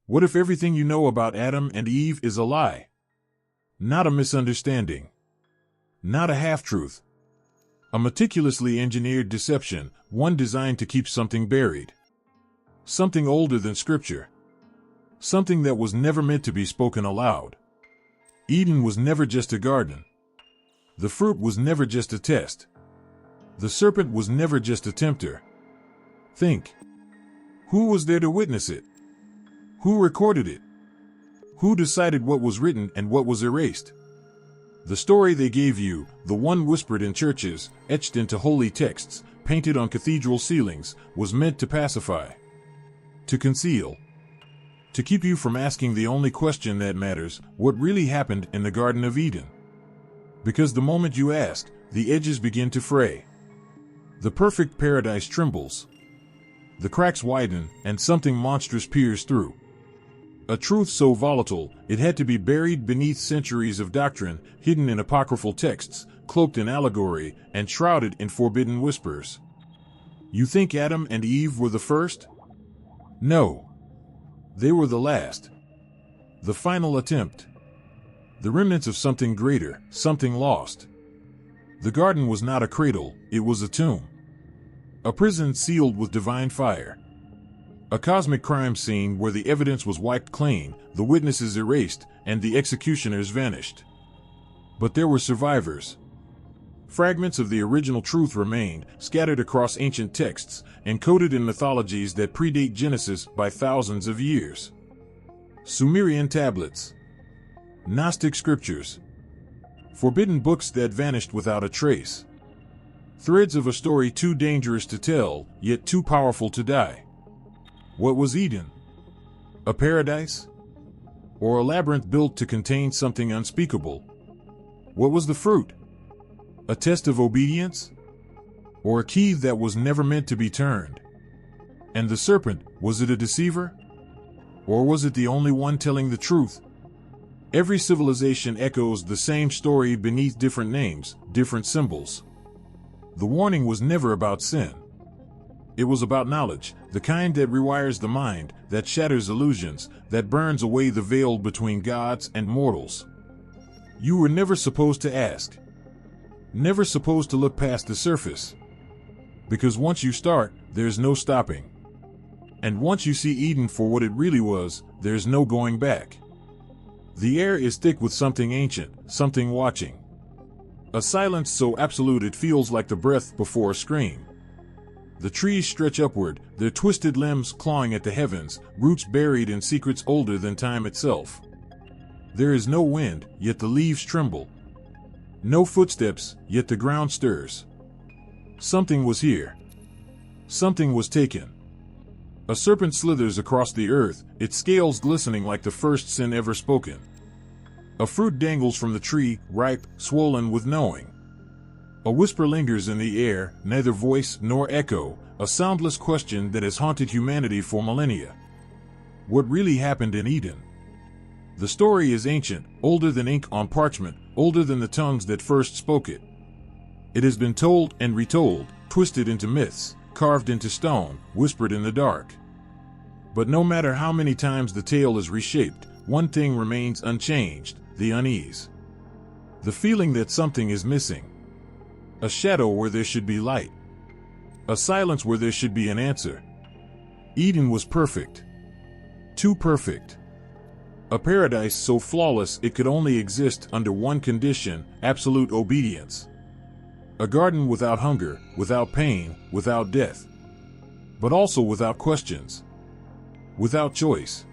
What if everything you know about Adam and Eve is a lie? Not a misunderstanding. Not a half-truth. A meticulously engineered deception, one designed to keep something buried. Something older than Scripture. Something that was never meant to be spoken aloud. Eden was never just a garden. The fruit was never just a test. The serpent was never just a tempter. Think. Who was there to witness it? Who recorded it? Who decided what was written and what was erased? The story they gave you, the one whispered in churches, etched into holy texts, painted on cathedral ceilings, was meant to pacify, to conceal, to keep you from asking the only question that matters: what really happened in the Garden of Eden? Because the moment you ask, the edges begin to fray. The perfect paradise trembles. The cracks widen, and something monstrous peers through. A truth so volatile, it had to be buried beneath centuries of doctrine, hidden in apocryphal texts, cloaked in allegory, and shrouded in forbidden whispers. You think Adam and Eve were the first? No. They were the last. The final attempt. The remnants of something greater, something lost. The garden was not a cradle, it was a tomb. A prison sealed with divine fire. A cosmic crime scene where the evidence was wiped clean, the witnesses erased, and the executioners vanished. But there were survivors. Fragments of the original truth remained, scattered across ancient texts, encoded in mythologies that predate Genesis by thousands of years. Sumerian tablets. Gnostic scriptures. Forbidden books that vanished without a trace. Threads of a story too dangerous to tell, yet too powerful to die. What was Eden? A paradise? Or a labyrinth built to contain something unspeakable? What was the fruit? A test of obedience? Or a key that was never meant to be turned? And the serpent, was it a deceiver? Or was it the only one telling the truth? Every civilization echoes the same story beneath different names, different symbols. The warning was never about sin. It was about knowledge, the kind that rewires the mind, that shatters illusions, that burns away the veil between gods and mortals. You were never supposed to ask. Never supposed to look past the surface. Because once you start, there's no stopping. And once you see Eden for what it really was, there's no going back. The air is thick with something ancient, something watching. A silence so absolute it feels like the breath before a scream. The trees stretch upward, their twisted limbs clawing at the heavens, roots buried in secrets older than time itself. There is no wind, yet the leaves tremble. No footsteps, yet the ground stirs. Something was here. Something was taken. A serpent slithers across the earth, its scales glistening like the first sin ever spoken. A fruit dangles from the tree, ripe, swollen with knowing. A whisper lingers in the air, neither voice nor echo, a soundless question that has haunted humanity for millennia. What really happened in Eden? The story is ancient, older than ink on parchment, older than the tongues that first spoke it. It has been told and retold, twisted into myths, carved into stone, whispered in the dark. But no matter how many times the tale is reshaped, one thing remains unchanged: the unease. The feeling that something is missing. A shadow where there should be light. A silence where there should be an answer. Eden was perfect. Too perfect. A paradise so flawless it could only exist under one condition: absolute obedience. A garden without hunger, without pain, without death. But also without questions. Without choice.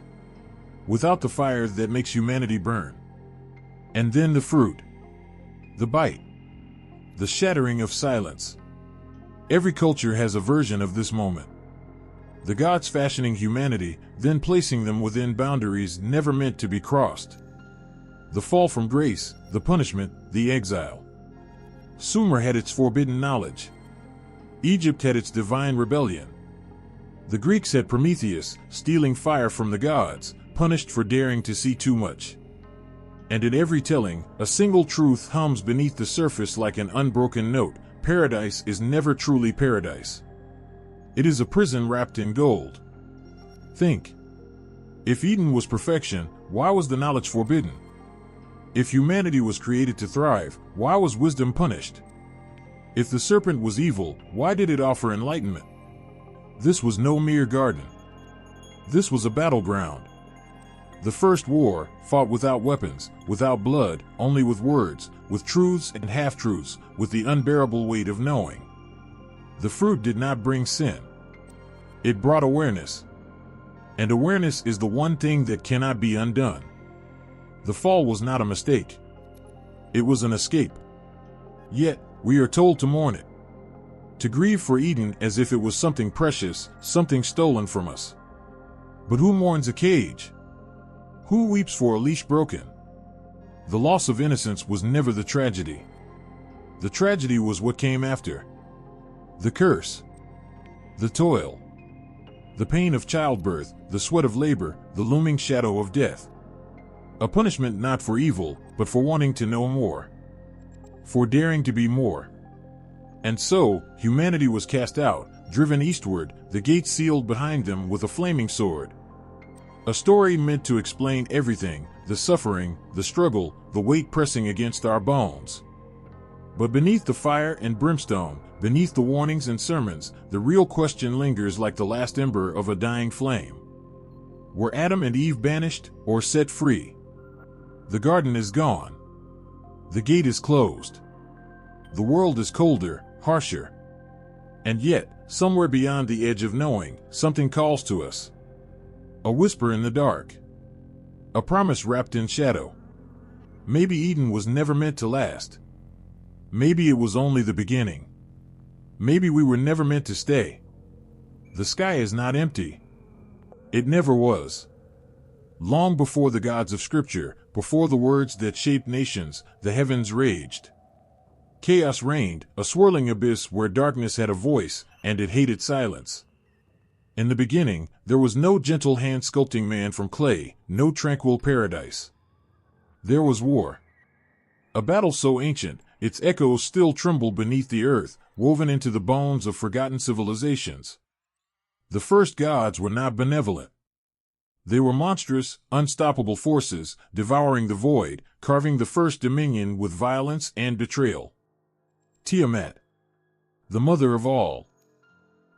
Without the fire that makes humanity burn. And then the fruit. The bite. The shattering of silence. Every culture has a version of this moment. The gods fashioning humanity, then placing them within boundaries never meant to be crossed. The fall from grace, the punishment, the exile. Sumer had its forbidden knowledge. Egypt had its divine rebellion. The Greeks had Prometheus, stealing fire from the gods, punished for daring to see too much. And in every telling, a single truth hums beneath the surface like an unbroken note: paradise is never truly paradise. It is a prison wrapped in gold. Think. If Eden was perfection, why was the knowledge forbidden? If humanity was created to thrive, why was wisdom punished? If the serpent was evil, why did it offer enlightenment? This was no mere garden. This was a battleground. The first war, fought without weapons, without blood, only with words, with truths and half-truths, with the unbearable weight of knowing. The fruit did not bring sin. It brought awareness. And awareness is the one thing that cannot be undone. The fall was not a mistake. It was an escape. Yet, we are told to mourn it. To grieve for Eden as if it was something precious, something stolen from us. But who mourns a cage? Who weeps for a leash broken? The loss of innocence was never the tragedy. The tragedy was what came after. The curse. The toil. The pain of childbirth, the sweat of labor, the looming shadow of death. A punishment not for evil, but for wanting to know more. For daring to be more. And so, humanity was cast out, driven eastward, the gates sealed behind them with a flaming sword. A story meant to explain everything, the suffering, the struggle, the weight pressing against our bones. But beneath the fire and brimstone, beneath the warnings and sermons, the real question lingers like the last ember of a dying flame. Were Adam and Eve banished or set free? The garden is gone. The gate is closed. The world is colder, harsher. And yet, somewhere beyond the edge of knowing, something calls to us. A whisper in the dark. A promise wrapped in shadow. Maybe Eden was never meant to last. Maybe it was only the beginning. Maybe we were never meant to stay. The sky is not empty. It never was. Long before the gods of Scripture, before the words that shaped nations, the heavens raged. Chaos reigned, a swirling abyss where darkness had a voice, and it hated silence. In the beginning, there was no gentle hand sculpting man from clay, no tranquil paradise. There was war. A battle so ancient, its echoes still tremble beneath the earth, woven into the bones of forgotten civilizations. The first gods were not benevolent. They were monstrous, unstoppable forces, devouring the void, carving the first dominion with violence and betrayal. Tiamat, the mother of all.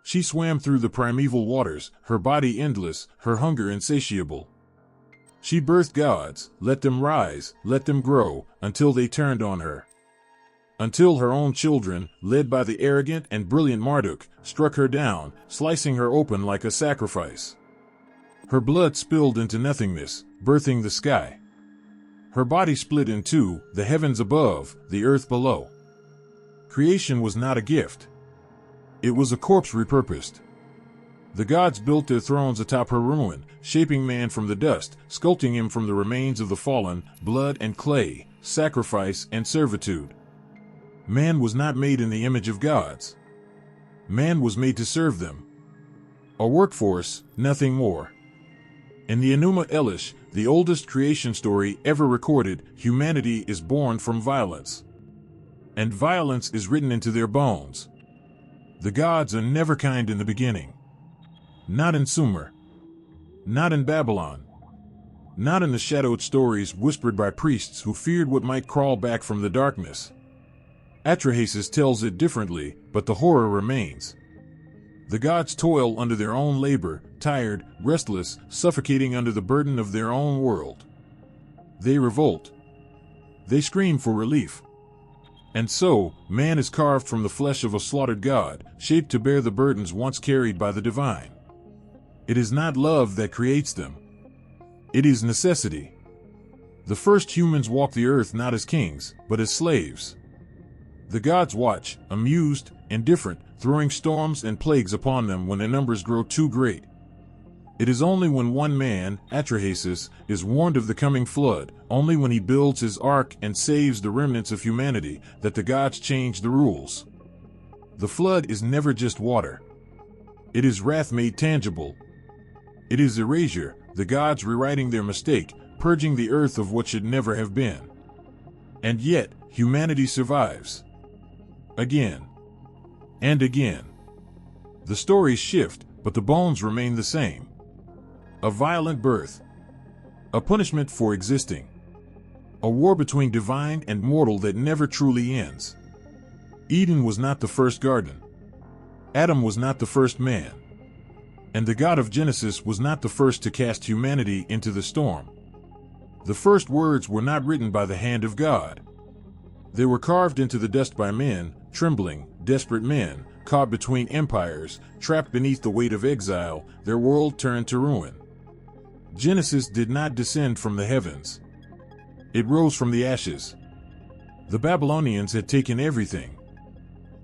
She swam through the primeval waters, her body endless, her hunger insatiable. She birthed gods, let them rise, let them grow, until they turned on her. Until her own children, led by the arrogant and brilliant Marduk, struck her down, slicing her open like a sacrifice. Her blood spilled into nothingness, birthing the sky. Her body split in two, the heavens above, the earth below. Creation was not a gift. It was a corpse repurposed. The gods built their thrones atop her ruin, shaping man from the dust, sculpting him from the remains of the fallen, blood and clay, sacrifice and servitude. Man was not made in the image of gods. Man was made to serve them. A workforce, nothing more. In the Enuma Elish, the oldest creation story ever recorded, humanity is born from violence. And violence is written into their bones. The gods are never kind in the beginning. Not in Sumer. Not in Babylon. Not in the shadowed stories whispered by priests who feared what might crawl back from the darkness. Atrahasis tells it differently, but the horror remains. The gods toil under their own labor, tired, restless, suffocating under the burden of their own world. They revolt. They scream for relief. And so, man is carved from the flesh of a slaughtered god, shaped to bear the burdens once carried by the divine. It is not love that creates them. It is necessity. The first humans walked the earth not as kings, but as slaves. The gods watch, amused, indifferent, throwing storms and plagues upon them when their numbers grow too great. It is only when one man, Atrahasis, is warned of the coming flood, only when he builds his ark and saves the remnants of humanity, that the gods change the rules. The flood is never just water. It is wrath made tangible. It is erasure, the gods rewriting their mistake, purging the earth of what should never have been. And yet, humanity survives. Again. And again. The stories shift, but the bones remain the same. A violent birth. A punishment for existing. A war between divine and mortal that never truly ends. Eden was not the first garden. Adam was not the first man. And the God of Genesis was not the first to cast humanity into the storm. The first words were not written by the hand of God. They were carved into the dust by men, trembling, desperate men, caught between empires, trapped beneath the weight of exile, their world turned to ruin. Genesis did not descend from the heavens. It rose from the ashes. The Babylonians had taken everything.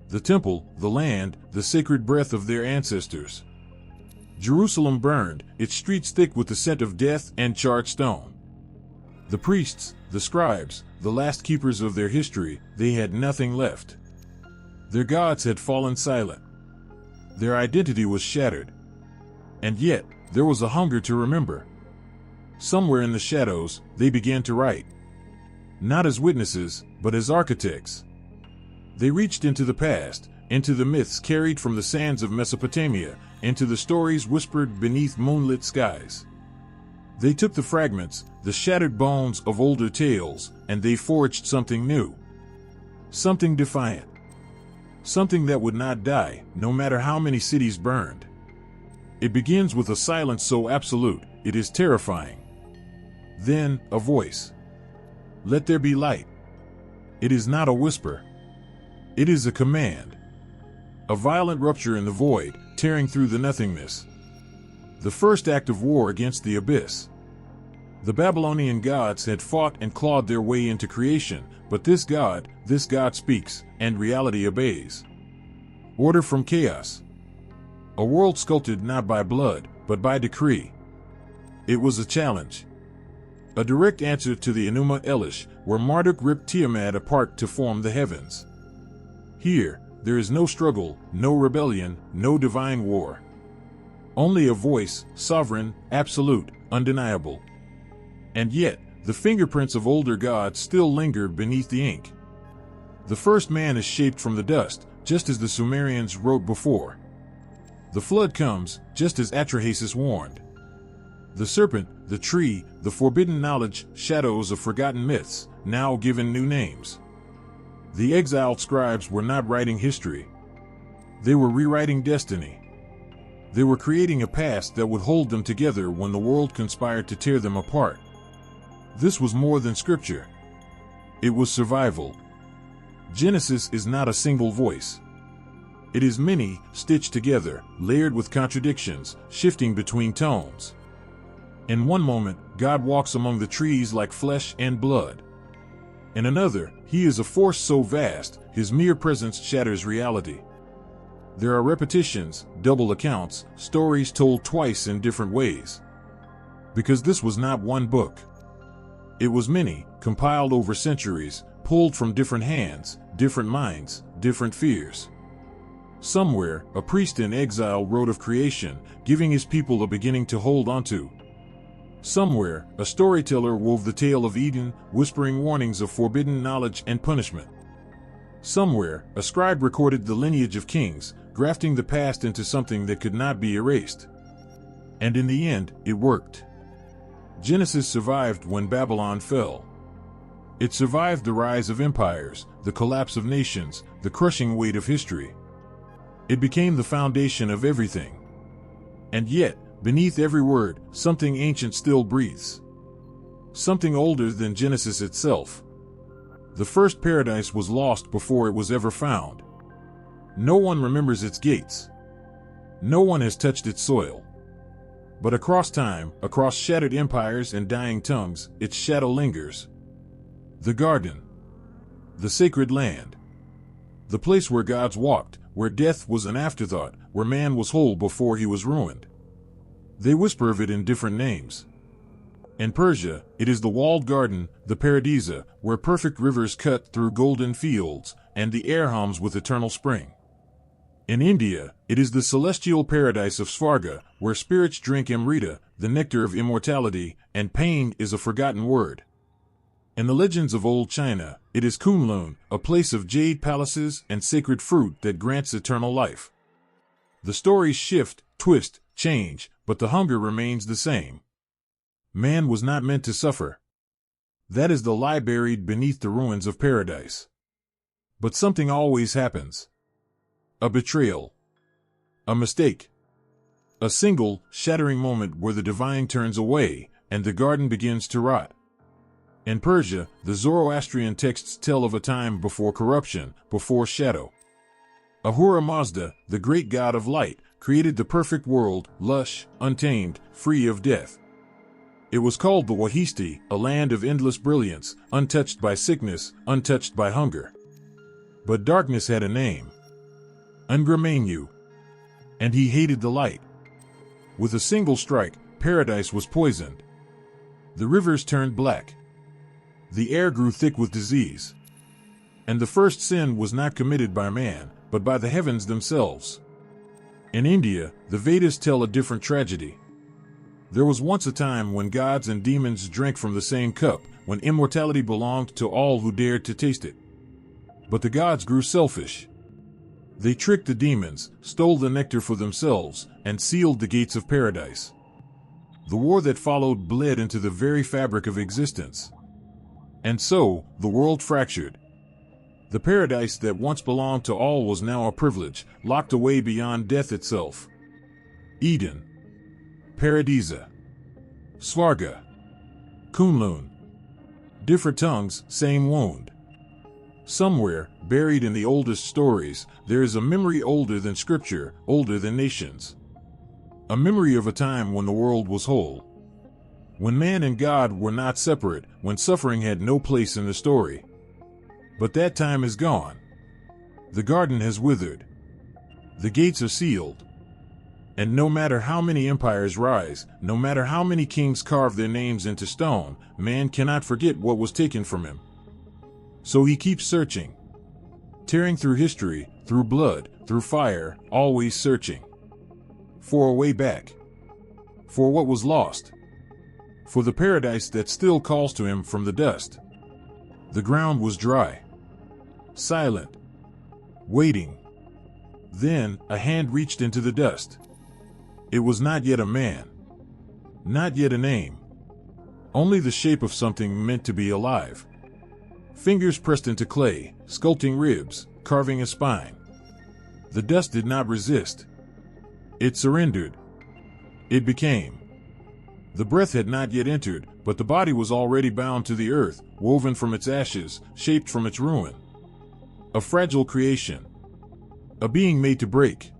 The temple, the land, the sacred breath of their ancestors. Jerusalem burned, its streets thick with the scent of death and charred stone. The priests, the scribes, the last keepers of their history, they had nothing left. Their gods had fallen silent. Their identity was shattered. And yet, there was a hunger to remember. Somewhere in the shadows, they began to write. Not as witnesses, but as architects. They reached into the past, into the myths carried from the sands of Mesopotamia, into the stories whispered beneath moonlit skies. They took the fragments, the shattered bones of older tales, and they forged something new. Something defiant. Something that would not die, no matter how many cities burned. It begins with a silence so absolute, it is terrifying. Then, a voice. Let there be light. It is not a whisper. It is a command. A violent rupture in the void, tearing through the nothingness. The first act of war against the abyss. The Babylonian gods had fought and clawed their way into creation, but this God speaks, and reality obeys. Order from chaos. A world sculpted not by blood, but by decree. It was a challenge. A direct answer to the Enuma Elish, where Marduk ripped Tiamat apart to form the heavens. Here, there is no struggle, no rebellion, no divine war. Only a voice, sovereign, absolute, undeniable. And yet, the fingerprints of older gods still linger beneath the ink. The first man is shaped from the dust, just as the Sumerians wrote before. The flood comes, just as Atrahasis warned. The serpent, the tree, the forbidden knowledge, shadows of forgotten myths, now given new names. The exiled scribes were not writing history. They were rewriting destiny. They were creating a past that would hold them together when the world conspired to tear them apart. This was more than scripture. It was survival. Genesis is not a single voice. It is many, stitched together, layered with contradictions, shifting between tones. In one moment, God walks among the trees like flesh and blood. In another, he is a force so vast, his mere presence shatters reality. There are repetitions, double accounts, stories told twice in different ways. Because this was not one book. It was many, compiled over centuries, pulled from different hands, different minds, different fears. Somewhere, a priest in exile wrote of creation, giving his people a beginning to hold onto. Somewhere, a storyteller wove the tale of Eden, whispering warnings of forbidden knowledge and punishment. Somewhere, a scribe recorded the lineage of kings, grafting the past into something that could not be erased. And in the end, it worked. Genesis survived when Babylon fell. It survived the rise of empires, the collapse of nations, the crushing weight of history. It became the foundation of everything. And yet, beneath every word, something ancient still breathes. Something older than Genesis itself. The first paradise was lost before it was ever found. No one remembers its gates. No one has touched its soil. But across time, across shattered empires and dying tongues, its shadow lingers. The garden. The sacred land. The place where gods walked, where death was an afterthought, where man was whole before he was ruined. They whisper of it in different names. In Persia, it is the walled garden, the paradisa, where perfect rivers cut through golden fields, and the air hums with eternal spring. In India, it is the celestial paradise of Svarga, where spirits drink Amrita, the nectar of immortality, and pain is a forgotten word. In the legends of old China, it is Kunlun, a place of jade palaces and sacred fruit that grants eternal life. The stories shift, twist, change, but the hunger remains the same. Man was not meant to suffer. That is the lie buried beneath the ruins of paradise. But something always happens. A betrayal. A mistake. A single, shattering moment where the divine turns away, and the garden begins to rot. In Persia, the Zoroastrian texts tell of a time before corruption, before shadow. Ahura Mazda, the great god of light, created the perfect world, lush, untamed, free of death. It was called the Wahisti, a land of endless brilliance, untouched by sickness, untouched by hunger. But darkness had a name. Unraveling. And he hated the light. With a single strike, paradise was poisoned. The rivers turned black. The air grew thick with disease. And the first sin was not committed by man, but by the heavens themselves. In India, the Vedas tell a different tragedy. There was once a time when gods and demons drank from the same cup, when immortality belonged to all who dared to taste it. But the gods grew selfish. They tricked the demons, stole the nectar for themselves, and sealed the gates of paradise. The war that followed bled into the very fabric of existence. And so, the world fractured. The paradise that once belonged to all was now a privilege, locked away beyond death itself. Eden. Paradisa. Svarga. Kunlun. Different tongues, same wound. Somewhere, buried in the oldest stories, there is a memory older than scripture, older than nations. A memory of a time when the world was whole. When man and God were not separate, when suffering had no place in the story. But that time is gone. The garden has withered. The gates are sealed. And no matter how many empires rise, no matter how many kings carve their names into stone, man cannot forget what was taken from him. So he keeps searching. Tearing through history, through blood, through fire, always searching. For a way back. For what was lost. For the paradise that still calls to him from the dust. The ground was dry. Silent. Waiting. Then, a hand reached into the dust. It was not yet a man. Not yet a name. Only the shape of something meant to be alive. Fingers pressed into clay, sculpting ribs, carving a spine. The dust did not resist. It surrendered. It became. The breath had not yet entered, but the body was already bound to the earth, woven from its ashes, shaped from its ruin. A fragile creation. A being made to break.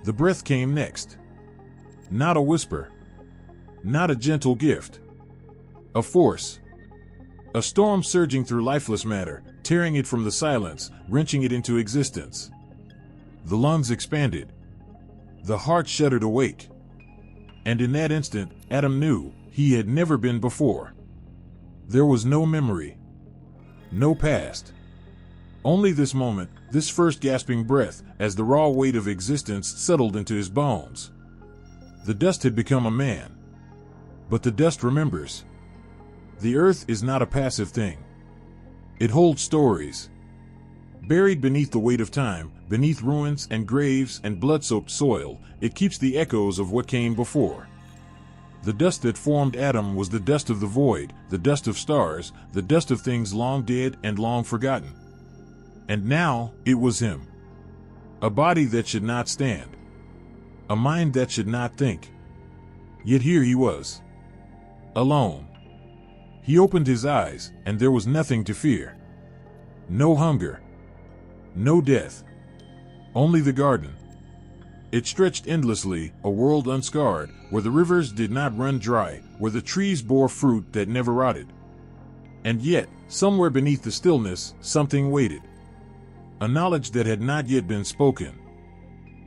The breath came next. Not a whisper. Not a gentle gift. A force. A storm surging through lifeless matter, tearing it from the silence, wrenching it into existence. The lungs expanded. The heart shuddered awake. And in that instant, Adam knew he had never been before. There was no memory. No past. Only this moment, this first gasping breath, as the raw weight of existence settled into his bones. The dust had become a man. But the dust remembers. The earth is not a passive thing. It holds stories. Buried beneath the weight of time, beneath ruins and graves and blood-soaked soil, it keeps the echoes of what came before. The dust that formed Adam was the dust of the void, the dust of stars, the dust of things long dead and long forgotten. And now, it was him. A body that should not stand. A mind that should not think. Yet here he was. Alone. He opened his eyes, and there was nothing to fear. No hunger. No death. Only the garden. It stretched endlessly, a world unscarred, where the rivers did not run dry, where the trees bore fruit that never rotted. And yet, somewhere beneath the stillness, something waited. A knowledge that had not yet been spoken.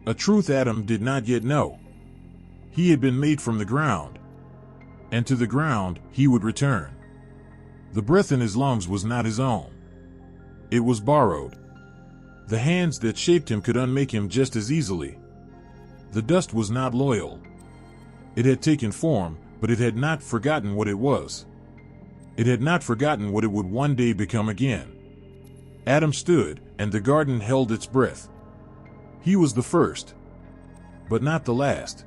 A truth Adam did not yet know. He had been made from the ground. And to the ground, he would return. The breath in his lungs was not his own. It was borrowed. The hands that shaped him could unmake him just as easily. The dust was not loyal. It had taken form, but it had not forgotten what it was. It had not forgotten what it would one day become again. Adam stood, and the garden held its breath. He was the first, but not the last.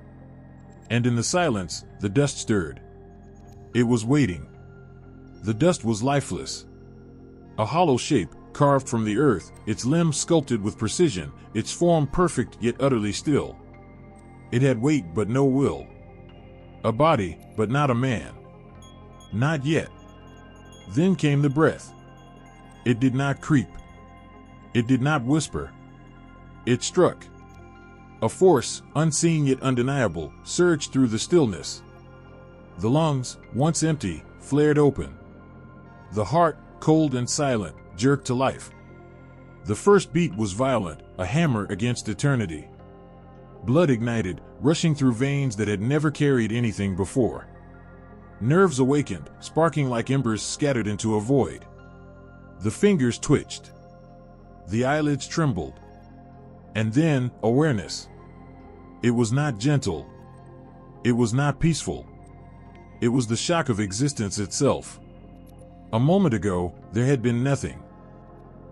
And in the silence, the dust stirred. It was waiting. The dust was lifeless. A hollow shape, carved from the earth, its limbs sculpted with precision, its form perfect yet utterly still. It had weight but no will. A body, but not a man. Not yet. Then came the breath. It did not creep. It did not whisper. It struck. A force, unseen yet undeniable, surged through the stillness. The lungs, once empty, flared open. The heart, cold and silent, jerked to life. The first beat was violent, a hammer against eternity. Blood ignited, rushing through veins that had never carried anything before. Nerves awakened, sparking like embers scattered into a void. The fingers twitched. The eyelids trembled. And then, awareness. It was not gentle. It was not peaceful. It was the shock of existence itself. A moment ago, there had been nothing.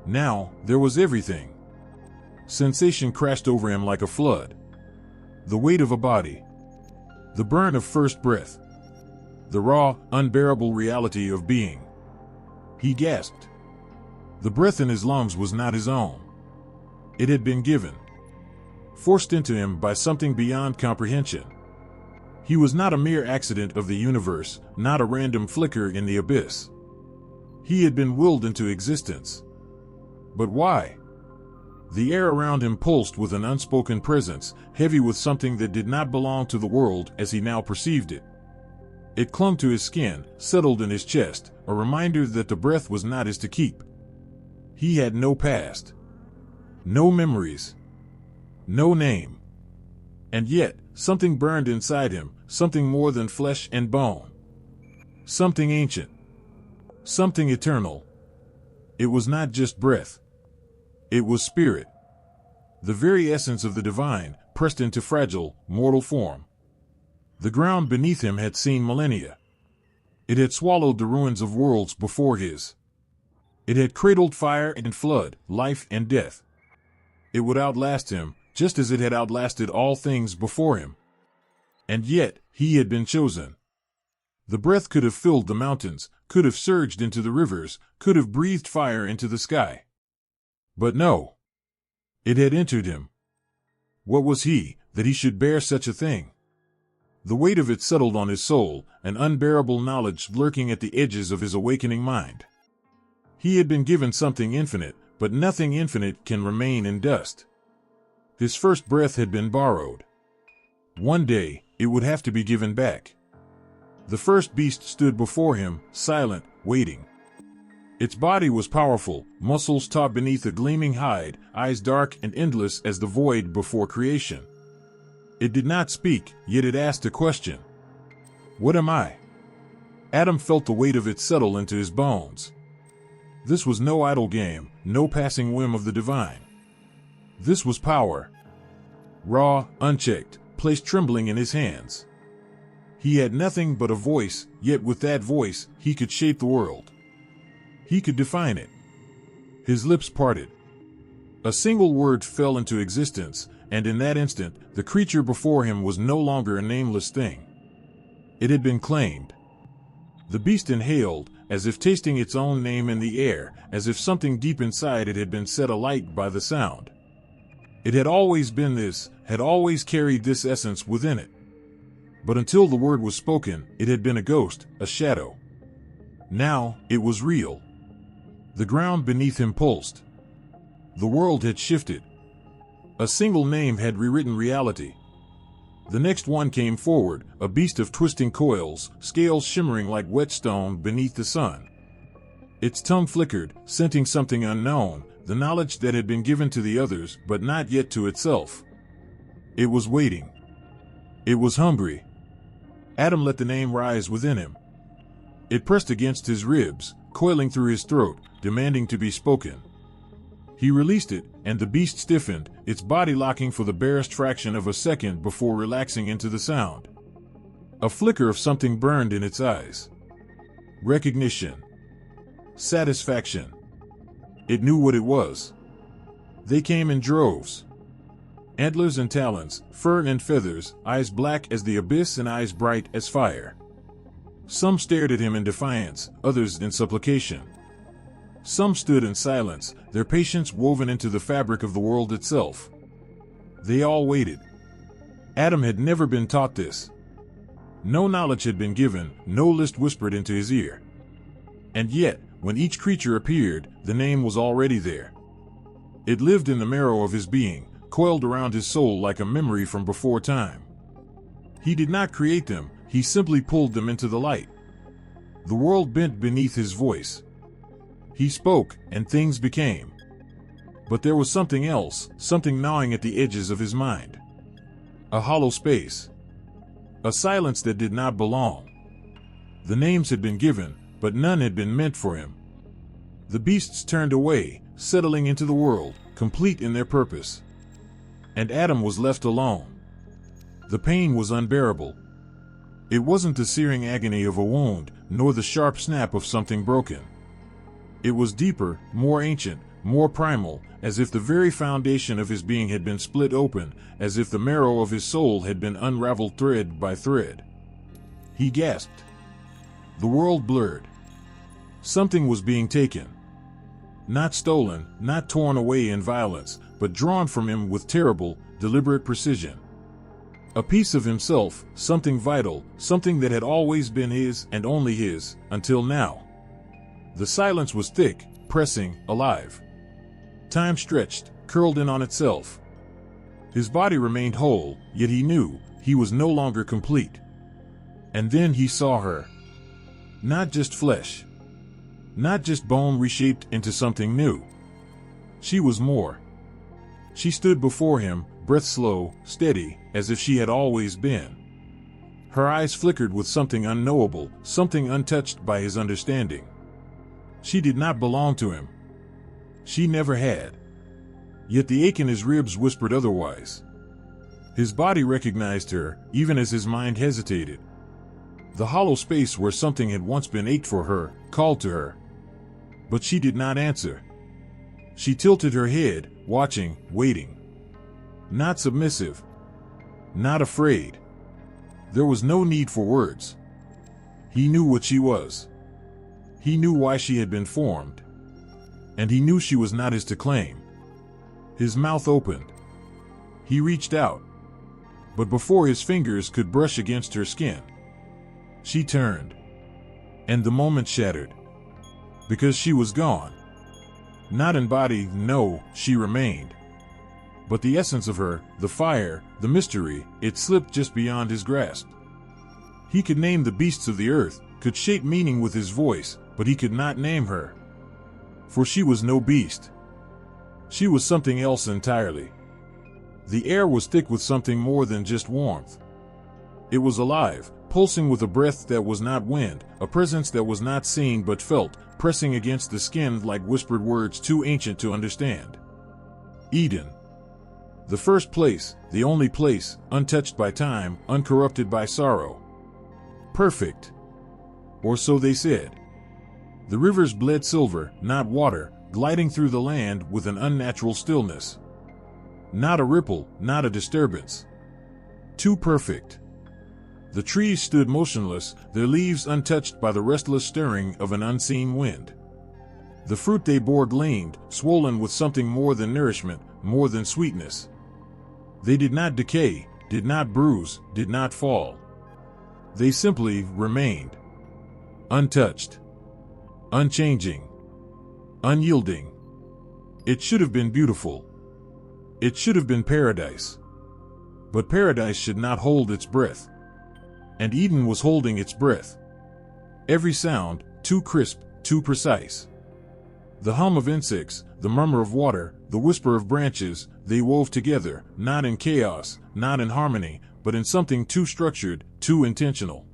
Now, there was everything. Sensation crashed over him like a flood. The weight of a body. The burn of first breath. The raw, unbearable reality of being. He gasped. The breath in his lungs was not his own. It had been given. Forced into him by something beyond comprehension. He was not a mere accident of the universe, not a random flicker in the abyss. He had been willed into existence. But why? The air around him pulsed with an unspoken presence, heavy with something that did not belong to the world as he now perceived it. It clung to his skin, settled in his chest, a reminder that the breath was not his to keep. He had no past. No memories. No name. And yet, something burned inside him, something more than flesh and bone. Something ancient. Something eternal. It was not just breath. It was spirit. The very essence of the divine, pressed into fragile, mortal form. The ground beneath him had seen millennia. It had swallowed the ruins of worlds before his. It had cradled fire and flood, life and death. It would outlast him, just as it had outlasted all things before him. And yet, he had been chosen. The breath could have filled the mountains, could have surged into the rivers, could have breathed fire into the sky. But no. It had entered him. What was he, that he should bear such a thing? The weight of it settled on his soul, an unbearable knowledge lurking at the edges of his awakening mind. He had been given something infinite, but nothing infinite can remain in dust. His first breath had been borrowed. One day, it would have to be given back. The first beast stood before him, silent, waiting. Its body was powerful, muscles taut beneath a gleaming hide, eyes dark and endless as the void before creation. It did not speak, yet it asked a question. What am I? Adam felt the weight of it settle into his bones. This was no idle game, no passing whim of the divine. This was power. Raw, unchecked, placed trembling in his hands. He had nothing but a voice, yet with that voice, he could shape the world. He could define it. His lips parted. A single word fell into existence, and in that instant, the creature before him was no longer a nameless thing. It had been claimed. The beast inhaled, as if tasting its own name in the air, as if something deep inside it had been set alight by the sound. It had always been this, had always carried this essence within it. But until the word was spoken, it had been a ghost, a shadow. Now, it was real. The ground beneath him pulsed. The world had shifted. A single name had rewritten reality. The next one came forward, a beast of twisting coils, scales shimmering like whetstone beneath the sun. Its tongue flickered, scenting something unknown, the knowledge that had been given to the others, but not yet to itself. It was waiting. It was hungry. Adam let the name rise within him. It pressed against his ribs, coiling through his throat, demanding to be spoken. He released it, and the beast stiffened, its body locking for the barest fraction of a second before relaxing into the sound. A flicker of something burned in its eyes. Recognition. Satisfaction. It knew what it was. They came in droves. Antlers and talons, fur and feathers, eyes black as the abyss and eyes bright as fire. Some stared at him in defiance, others in supplication. Some stood in silence, their patience woven into the fabric of the world itself. They all waited. Adam had never been taught this. No knowledge had been given, no list whispered into his ear. And yet, when each creature appeared, the name was already there. It lived in the marrow of his being, coiled around his soul like a memory from before time. He did not create them, he simply pulled them into the light. The world bent beneath his voice. He spoke, and things became. But there was something else, something gnawing at the edges of his mind. A hollow space. A silence that did not belong. The names had been given, but none had been meant for him. The beasts turned away, settling into the world, complete in their purpose. And Adam was left alone. The pain was unbearable. It wasn't the searing agony of a wound, nor the sharp snap of something broken. It was deeper, more ancient, more primal, as if the very foundation of his being had been split open, as if the marrow of his soul had been unraveled thread by thread. He gasped. The world blurred. Something was being taken. Not stolen, not torn away in violence, but drawn from him with terrible, deliberate precision. A piece of himself, something vital, something that had always been his and only his, until now. The silence was thick, pressing, alive. Time stretched, curled in on itself. His body remained whole, yet he knew he was no longer complete. And then he saw her. Not just flesh. Not just bone reshaped into something new. She was more. She stood before him, breath slow, steady, as if she had always been. Her eyes flickered with something unknowable, something untouched by his understanding. She did not belong to him. She never had. Yet the ache in his ribs whispered otherwise. His body recognized her, even as his mind hesitated. The hollow space where something had once been ached for her, called to her. But she did not answer. She tilted her head, watching, waiting. Not submissive. Not afraid. There was no need for words. He knew what she was. He knew why she had been formed. And he knew she was not his to claim. His mouth opened. He reached out. But before his fingers could brush against her skin, she turned. And the moment shattered. Because she was gone. Not in body, no, she remained. But the essence of her, the fire, the mystery, it slipped just beyond his grasp. He could name the beasts of the earth, could shape meaning with his voice, but he could not name her. For she was no beast. She was something else entirely. The air was thick with something more than just warmth. It was alive, pulsing with a breath that was not wind, a presence that was not seen but felt, pressing against the skin like whispered words too ancient to understand. Eden. The first place, the only place, untouched by time, uncorrupted by sorrow. Perfect. Or so they said. The rivers bled silver, not water, gliding through the land with an unnatural stillness. Not a ripple, not a disturbance. Too perfect. The trees stood motionless, their leaves untouched by the restless stirring of an unseen wind. The fruit they bore gleamed, swollen with something more than nourishment, more than sweetness. They did not decay, did not bruise, did not fall. They simply remained. Untouched. Unchanging. Unyielding. It should have been beautiful. It should have been paradise. But paradise should not hold its breath. And Eden was holding its breath. Every sound, too crisp, too precise. The hum of insects, the murmur of water, the whisper of branches, they wove together, not in chaos, not in harmony, but in something too structured, too intentional.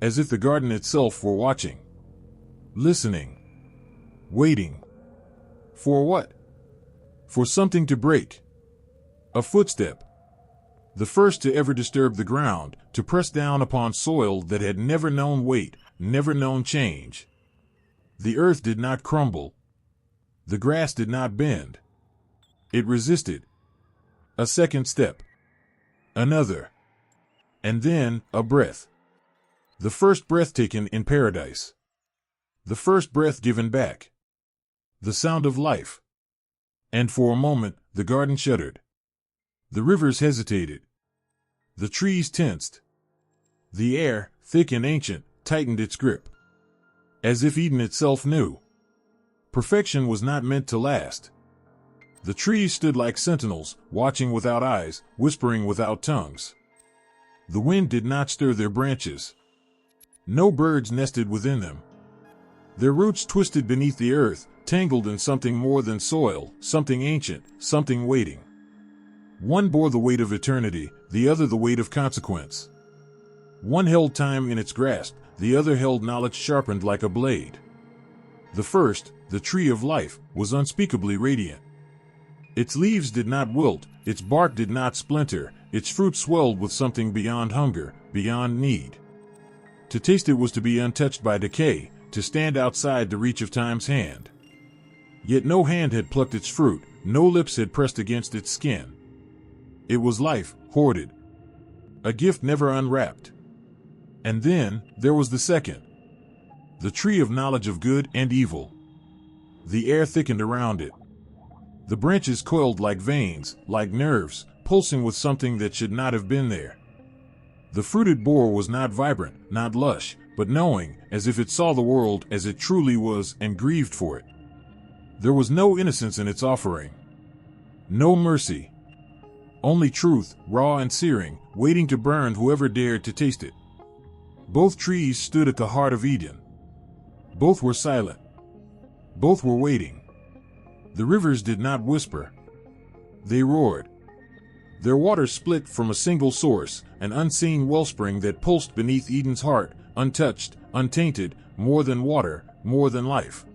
As if the garden itself were watching. Listening. Waiting. For what? For something to break. A footstep. The first to ever disturb the ground, to press down upon soil that had never known weight, never known change. The earth did not crumble. The grass did not bend. It resisted. A second step. Another. And then, a breath. The first breath taken in paradise. The first breath given back. The sound of life. And for a moment, the garden shuddered. The rivers hesitated. The trees tensed. The air, thick and ancient, tightened its grip. As if Eden itself knew. Perfection was not meant to last. The trees stood like sentinels, watching without eyes, whispering without tongues. The wind did not stir their branches. No birds nested within them. Their roots twisted beneath the earth, tangled in something more than soil, something ancient, something waiting. One bore the weight of eternity, the other the weight of consequence. One held time in its grasp, the other held knowledge sharpened like a blade. The first, the tree of life, was unspeakably radiant. Its leaves did not wilt, its bark did not splinter, its fruit swelled with something beyond hunger, beyond need. To taste it was to be untouched by decay, to stand outside the reach of time's hand. Yet no hand had plucked its fruit, no lips had pressed against its skin. It was life, hoarded. A gift never unwrapped. And then, there was the second. The tree of knowledge of good and evil. The air thickened around it. The branches coiled like veins, like nerves, pulsing with something that should not have been there. The fruit it bore was not vibrant, not lush, but knowing, as if it saw the world as it truly was and grieved for it. There was no innocence in its offering. No mercy. Only truth, raw and searing, waiting to burn whoever dared to taste it. Both trees stood at the heart of Eden. Both were silent. Both were waiting. The rivers did not whisper. They roared. Their waters split from a single source, an unseen wellspring that pulsed beneath Eden's heart, untouched, untainted, more than water, more than life.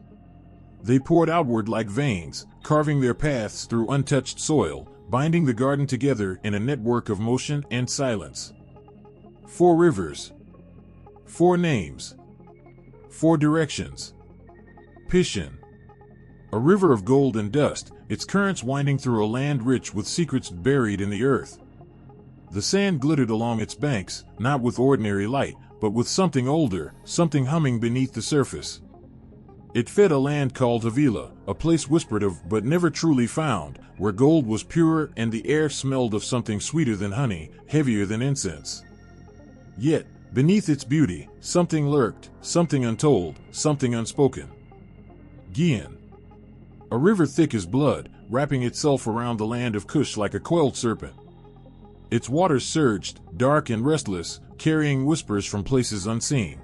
They poured outward like veins, carving their paths through untouched soil, binding the garden together in a network of motion and silence. 4 rivers. 4 names. 4 directions. Pishin. A river of gold and dust, its currents winding through a land rich with secrets buried in the earth. The sand glittered along its banks, not with ordinary light, but with something older, something humming beneath the surface. It fed a land called Avila, a place whispered of but never truly found, where gold was pure and the air smelled of something sweeter than honey, heavier than incense. Yet, beneath its beauty, something lurked, something untold, something unspoken. Gien. A river thick as blood, wrapping itself around the land of Cush like a coiled serpent. Its waters surged, dark and restless, carrying whispers from places unseen.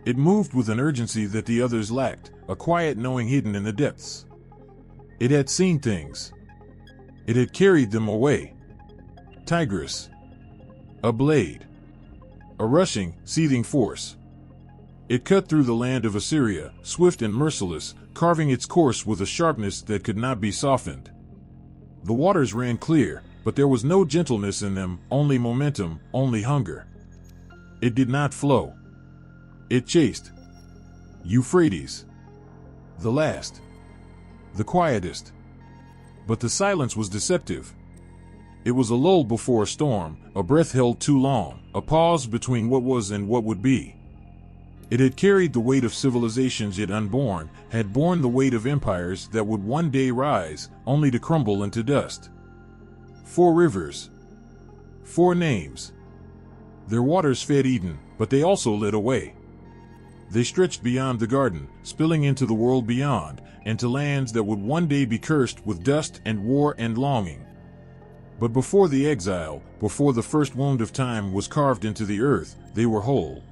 It moved with an urgency that the others lacked, a quiet knowing hidden in the depths. It had seen things. It had carried them away. Tigris. A blade. A rushing, seething force. It cut through the land of Assyria, swift and merciless, carving its course with a sharpness that could not be softened. The waters ran clear, but there was no gentleness in them, only momentum, only hunger. It did not flow. It chased. Euphrates. The last. The quietest. But the silence was deceptive. It was a lull before a storm, a breath held too long, a pause between what was and what would be. It had carried the weight of civilizations yet unborn, had borne the weight of empires that would one day rise, only to crumble into dust. 4 rivers. 4 names. Their waters fed Eden, but they also led away. They stretched beyond the garden, spilling into the world beyond, and to lands that would one day be cursed with dust and war and longing. But before the exile, before the first wound of time was carved into the earth, they were whole.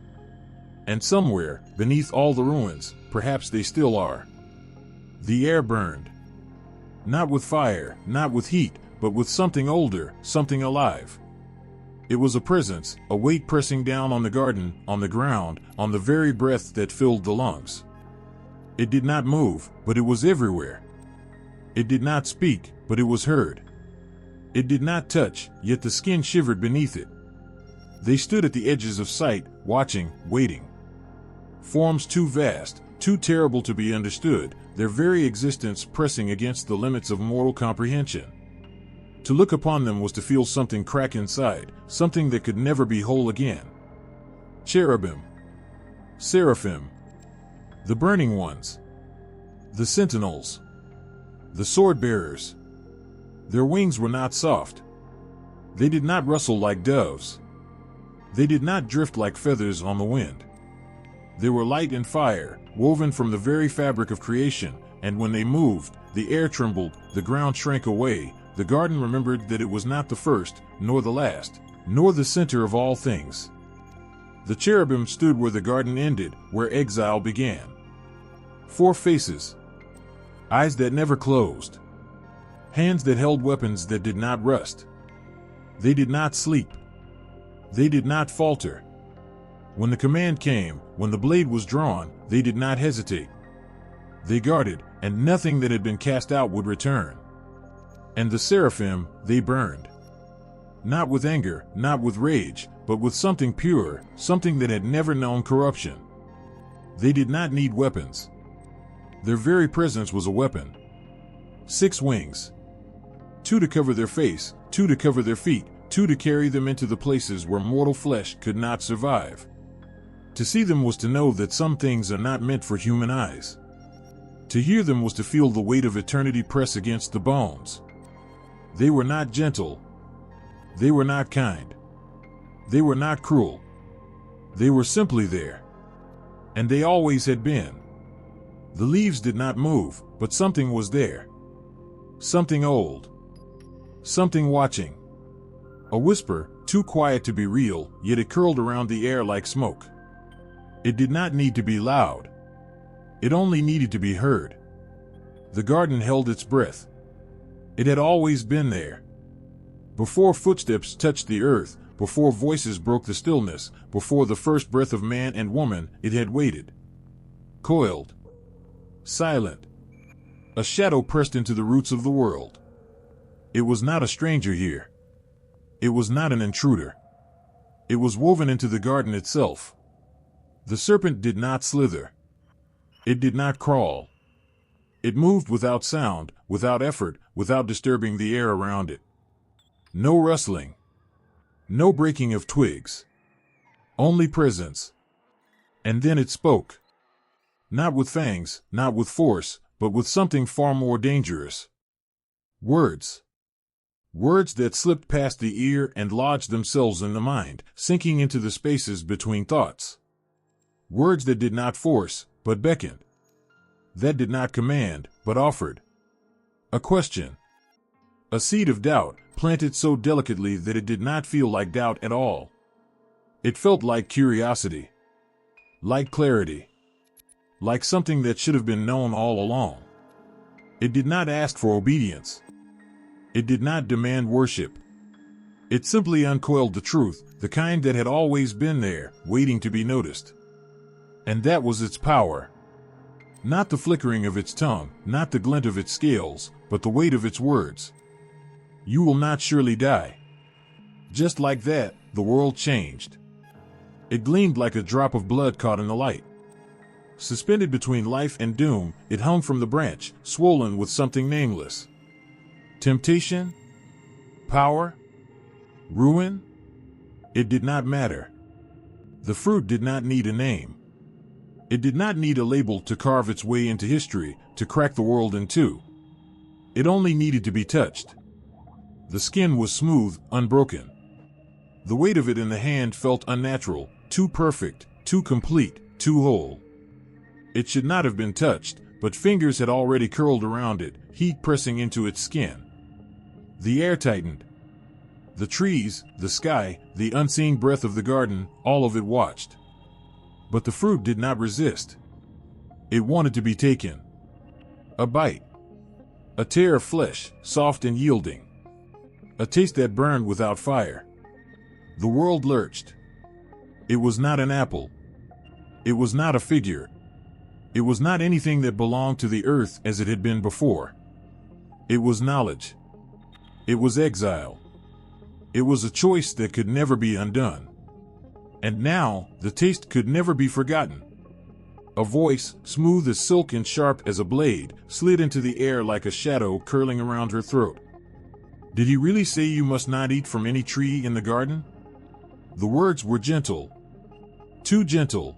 And somewhere, beneath all the ruins, perhaps they still are. The air burned. Not with fire, not with heat, but with something older, something alive. It was a presence, a weight pressing down on the garden, on the ground, on the very breath that filled the lungs. It did not move, but it was everywhere. It did not speak, but it was heard. It did not touch, yet the skin shivered beneath it. They stood at the edges of sight, watching, waiting. Forms too vast, too terrible to be understood, their very existence pressing against the limits of mortal comprehension. To look upon them was to feel something crack inside, something that could never be whole again. Cherubim, seraphim, the burning ones, the sentinels, the sword-bearers. Their wings were not soft. They did not rustle like doves. They did not drift like feathers on the wind. They were light and fire, woven from the very fabric of creation, and when they moved, the air trembled, the ground shrank away. The garden remembered that it was not the first, nor the last, nor the center of all things. The cherubim stood where the garden ended, where exile began. 4 faces. Eyes that never closed. Hands that held weapons that did not rust. They did not sleep. They did not falter. When the command came, when the blade was drawn, they did not hesitate. They guarded, and nothing that had been cast out would return. And the seraphim, they burned. Not with anger, not with rage, but with something pure, something that had never known corruption. They did not need weapons. Their very presence was a weapon. 6 wings. 2 to cover their face, 2 to cover their feet, 2 to carry them into the places where mortal flesh could not survive. To see them was to know that some things are not meant for human eyes. To hear them was to feel the weight of eternity press against the bones. They were not gentle. They were not kind. They were not cruel. They were simply there. And they always had been. The leaves did not move, but something was there. Something old. Something watching. A whisper, too quiet to be real, yet it curled around the air like smoke. It did not need to be loud. It only needed to be heard. The garden held its breath. It had always been there. Before footsteps touched the earth, before voices broke the stillness, before the first breath of man and woman, it had waited. Coiled. Silent. A shadow pressed into the roots of the world. It was not a stranger here. It was not an intruder. It was woven into the garden itself. The serpent did not slither. It did not crawl. It moved without sound, without effort, without disturbing the air around it. No rustling. No breaking of twigs. Only presence. And then it spoke. Not with fangs, not with force, but with something far more dangerous. Words. Words that slipped past the ear and lodged themselves in the mind, sinking into the spaces between thoughts. Words that did not force, but beckoned. That did not command, but offered. A question. A seed of doubt, planted so delicately that it did not feel like doubt at all. It felt like curiosity. Like clarity. Like something that should have been known all along. It did not ask for obedience. It did not demand worship. It simply uncoiled the truth, the kind that had always been there, waiting to be noticed. And that was its power. Not the flickering of its tongue, not the glint of its scales, but the weight of its words. You will not surely die. Just like that, the world changed. It gleamed like a drop of blood caught in the light. Suspended between life and doom, it hung from the branch, swollen with something nameless. Temptation? Power? Ruin? It did not matter. The fruit did not need a name. It did not need a label to carve its way into history, to crack the world in two. It only needed to be touched. The skin was smooth, unbroken. The weight of it in the hand felt unnatural, too perfect, too complete, too whole. It should not have been touched, but fingers had already curled around it, heat pressing into its skin. The air tightened. The trees, the sky, the unseen breath of the garden, all of it watched. But the fruit did not resist. It wanted to be taken. A bite. A tear of flesh, soft and yielding. A taste that burned without fire. The world lurched. It was not an apple. It was not a figure. It was not anything that belonged to the earth as it had been before. It was knowledge. It was exile. It was a choice that could never be undone. And now, the taste could never be forgotten. A voice, smooth as silk and sharp as a blade, slid into the air like a shadow curling around her throat. Did he really say you must not eat from any tree in the garden? The words were gentle. Too gentle.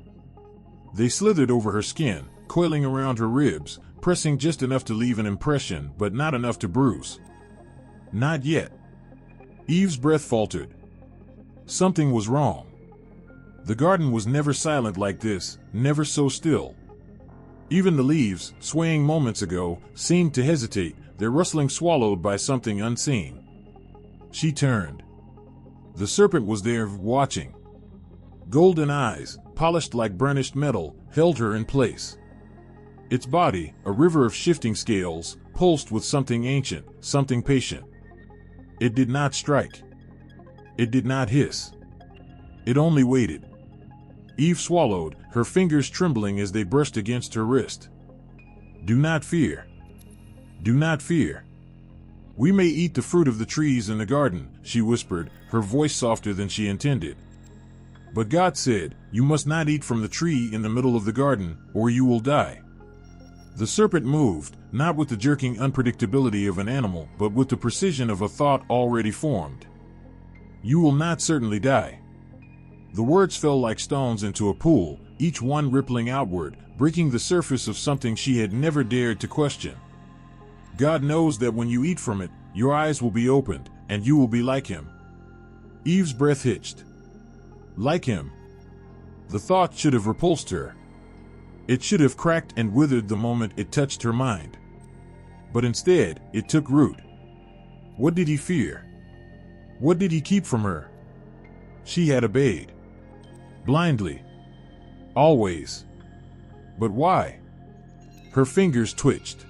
They slithered over her skin, coiling around her ribs, pressing just enough to leave an impression, but not enough to bruise. Not yet. Eve's breath faltered. Something was wrong. The garden was never silent like this, never so still. Even the leaves, swaying moments ago, seemed to hesitate, their rustling swallowed by something unseen. She turned. The serpent was there, watching. Golden eyes, polished like burnished metal, held her in place. Its body, a river of shifting scales, pulsed with something ancient, something patient. It did not strike. It did not hiss. It only waited. Eve swallowed, her fingers trembling as they brushed against her wrist. Do not fear. Do not fear. We may eat the fruit of the trees in the garden, she whispered, her voice softer than she intended. But God said, you must not eat from the tree in the middle of the garden, or you will die. The serpent moved, not with the jerking unpredictability of an animal, but with the precision of a thought already formed. You will not certainly die. The words fell like stones into a pool, each one rippling outward, breaking the surface of something she had never dared to question. God knows that when you eat from it, your eyes will be opened, and you will be like him. Eve's breath hitched. Like him. The thought should have repulsed her. It should have cracked and withered the moment it touched her mind. But instead, it took root. What did he fear? What did he keep from her? She had obeyed. Blindly. Always. But why? Her fingers twitched.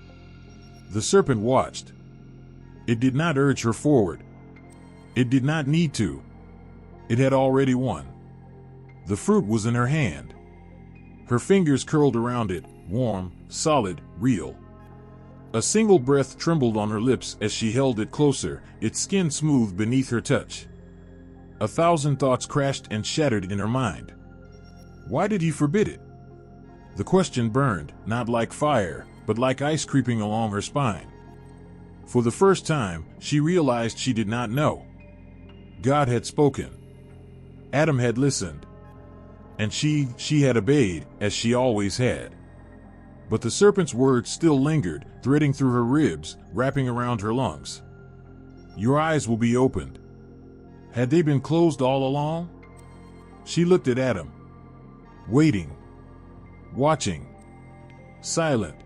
The serpent watched. It did not urge her forward. It did not need to. It had already won. The fruit was in her hand. Her fingers curled around it, warm, solid, real. A single breath trembled on her lips as she held it closer, its skin smooth beneath her touch. 1,000 thoughts crashed and shattered in her mind. Why did he forbid it? The question burned, not like fire, but like ice creeping along her spine. For the first time, she realized she did not know. God had spoken. Adam had listened. And she had obeyed, as she always had. But the serpent's words still lingered, threading through her ribs, wrapping around her lungs. Your eyes will be opened. Had they been closed all along? She looked at Adam. Waiting. Watching. Silent.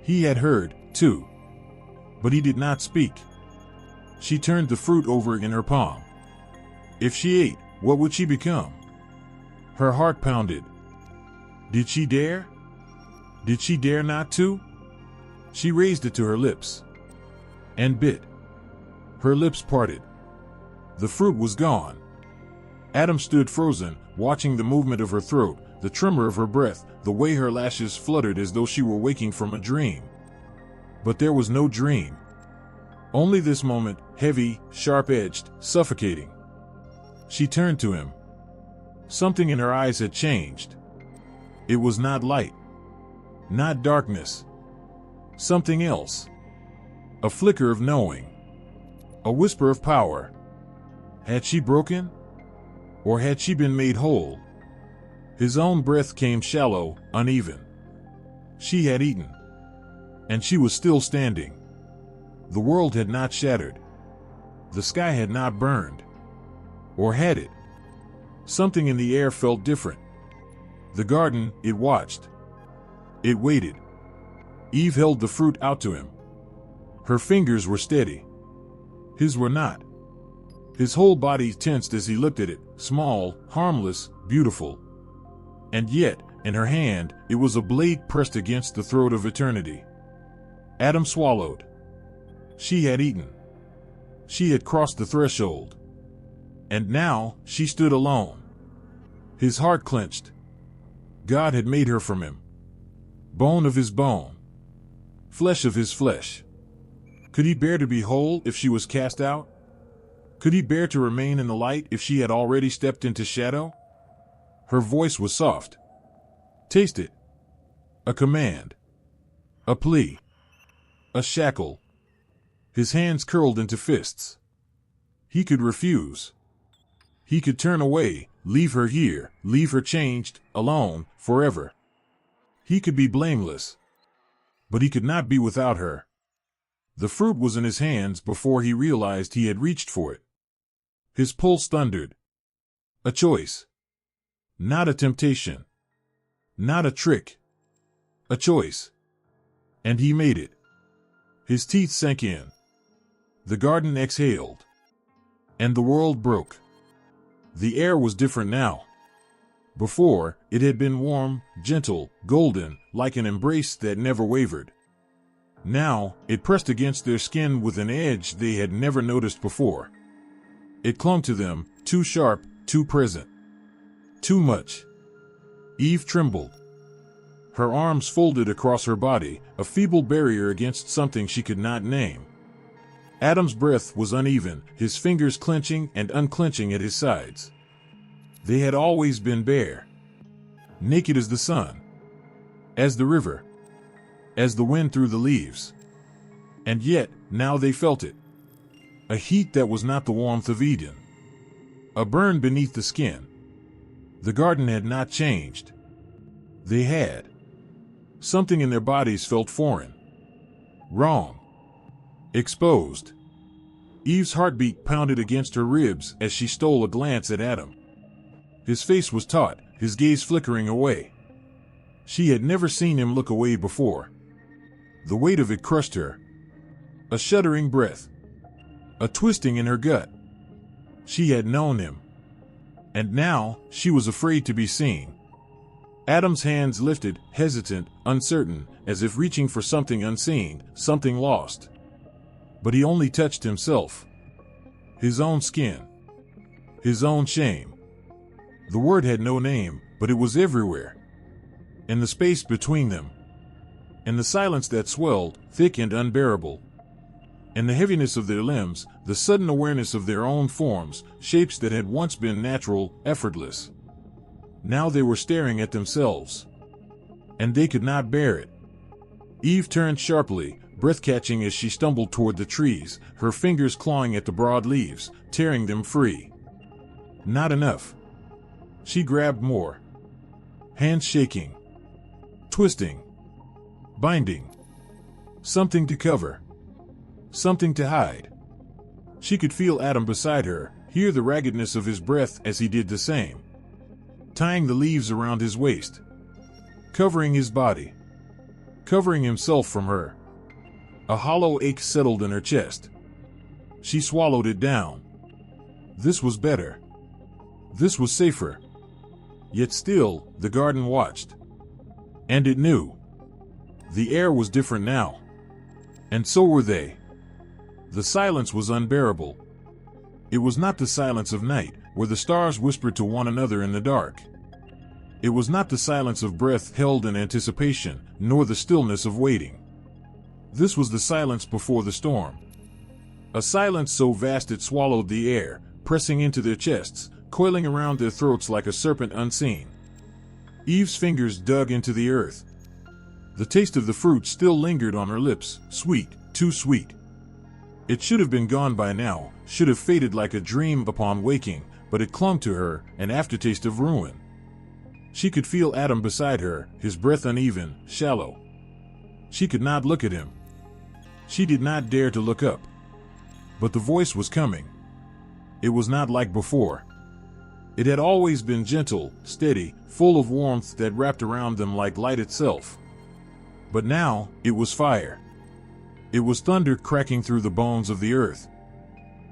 He had heard, too. But he did not speak. She turned the fruit over in her palm. If she ate, what would she become? Her heart pounded. Did she dare? Did she dare not to? She raised it to her lips. And bit. Her lips parted. The fruit was gone. Adam stood frozen, watching the movement of her throat, the tremor of her breath, the way her lashes fluttered as though she were waking from a dream. But there was no dream. Only this moment, heavy, sharp-edged, suffocating. She turned to him. Something in her eyes had changed. It was not light. Not darkness. Something else. A flicker of knowing. A whisper of power. Had she broken? Or had she been made whole? His own breath came shallow, uneven. She had eaten. And she was still standing. The world had not shattered. The sky had not burned. Or had it? Something in the air felt different. The garden, it watched. It waited. Eve held the fruit out to him. Her fingers were steady. His were not. His whole body tensed as he looked at it, small, harmless, beautiful. And yet, in her hand, it was a blade pressed against the throat of eternity. Adam swallowed. She had eaten. She had crossed the threshold. And now, she stood alone. His heart clenched. God had made her from him. Bone of his bone. Flesh of his flesh. Could he bear to be whole if she was cast out? Could he bear to remain in the light if she had already stepped into shadow? Her voice was soft. Taste it. A command. A plea. A shackle. His hands curled into fists. He could refuse. He could turn away, leave her here, leave her changed, alone, forever. He could be blameless. But he could not be without her. The fruit was in his hands before he realized he had reached for it. His pulse thundered. A choice. Not a temptation. Not a trick. A choice. And he made it. His teeth sank in. The garden exhaled. And the world broke. The air was different now. Before, it had been warm, gentle, golden, like an embrace that never wavered. Now, it pressed against their skin with an edge they had never noticed before. It clung to them, too sharp, too present. Too much. Eve trembled. Her arms folded across her body, a feeble barrier against something she could not name. Adam's breath was uneven, his fingers clenching and unclenching at his sides. They had always been bare. Naked as the sun. As the river. As the wind through the leaves. And yet, now they felt it. A heat that was not the warmth of Eden. A burn beneath the skin. The garden had not changed. They had. Something in their bodies felt foreign. Wrong. Exposed. Eve's heartbeat pounded against her ribs as she stole a glance at Adam. His face was taut, his gaze flickering away. She had never seen him look away before. The weight of it crushed her. A shuddering breath. A twisting in her gut. She had known him. And now, she was afraid to be seen. Adam's hands lifted, hesitant, uncertain, as if reaching for something unseen, something lost. But he only touched himself. His own skin. His own shame. The word had no name, but it was everywhere. In the space between them. In the silence that swelled, thick and unbearable. In the heaviness of their limbs, the sudden awareness of their own forms, shapes that had once been natural, effortless. Now they were staring at themselves. And they could not bear it. Eve turned sharply, breath-catching as she stumbled toward the trees, her fingers clawing at the broad leaves, tearing them free. Not enough. She grabbed more. Hands shaking. Twisting. Binding. Something to cover. Something to hide. She could feel Adam beside her, hear the raggedness of his breath as he did the same. Tying the leaves around his waist. Covering his body. Covering himself from her. A hollow ache settled in her chest. She swallowed it down. This was better. This was safer. Yet still, the garden watched. And it knew. The air was different now. And so were they. The silence was unbearable. It was not the silence of night, where the stars whispered to one another in the dark. It was not the silence of breath held in anticipation, nor the stillness of waiting. This was the silence before the storm. A silence so vast it swallowed the air, pressing into their chests, coiling around their throats like a serpent unseen. Eve's fingers dug into the earth. The taste of the fruit still lingered on her lips, sweet, too sweet. It should have been gone by now, should have faded like a dream upon waking, but it clung to her, an aftertaste of ruin. She could feel Adam beside her, his breath uneven, shallow. She could not look at him. She did not dare to look up. But the voice was coming. It was not like before. It had always been gentle, steady, full of warmth that wrapped around them like light itself. But now, it was fire. It was thunder cracking through the bones of the earth.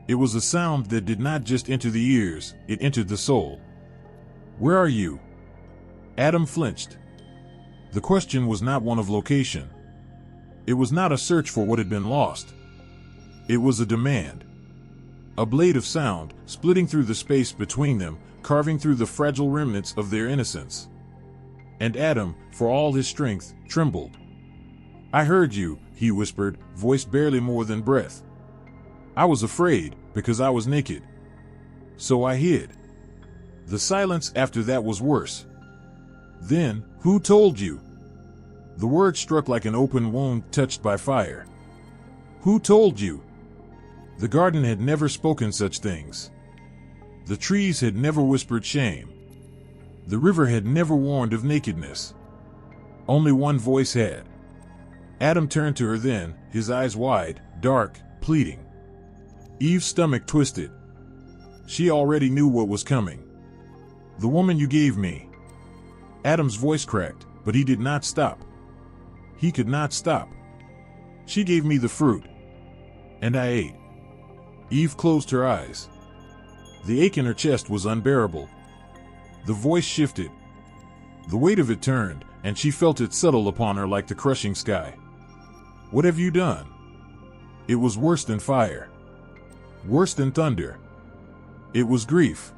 It was a sound that did not just enter the ears, it entered the soul. "Where are you?" Adam flinched. The question was not one of location. It was not a search for what had been lost. It was a demand. A blade of sound, splitting through the space between them, carving through the fragile remnants of their innocence. And Adam, for all his strength, trembled. "I heard you," he whispered, voice barely more than breath. "I was afraid, because I was naked. So I hid." The silence after that was worse. Then, "Who told you?" The word struck like an open wound touched by fire. "Who told you?" The garden had never spoken such things. The trees had never whispered shame. The river had never warned of nakedness. Only one voice had. Adam turned to her then, his eyes wide, dark, pleading. Eve's stomach twisted. She already knew what was coming. The woman you gave me. Adam's voice cracked, but he did not stop. He could not stop. She gave me the fruit. And I ate. Eve closed her eyes. The ache in her chest was unbearable. The voice shifted. The weight of it turned, and she felt it settle upon her like the crushing sky. What have you done? It was worse than fire. Worse than thunder. It was grief.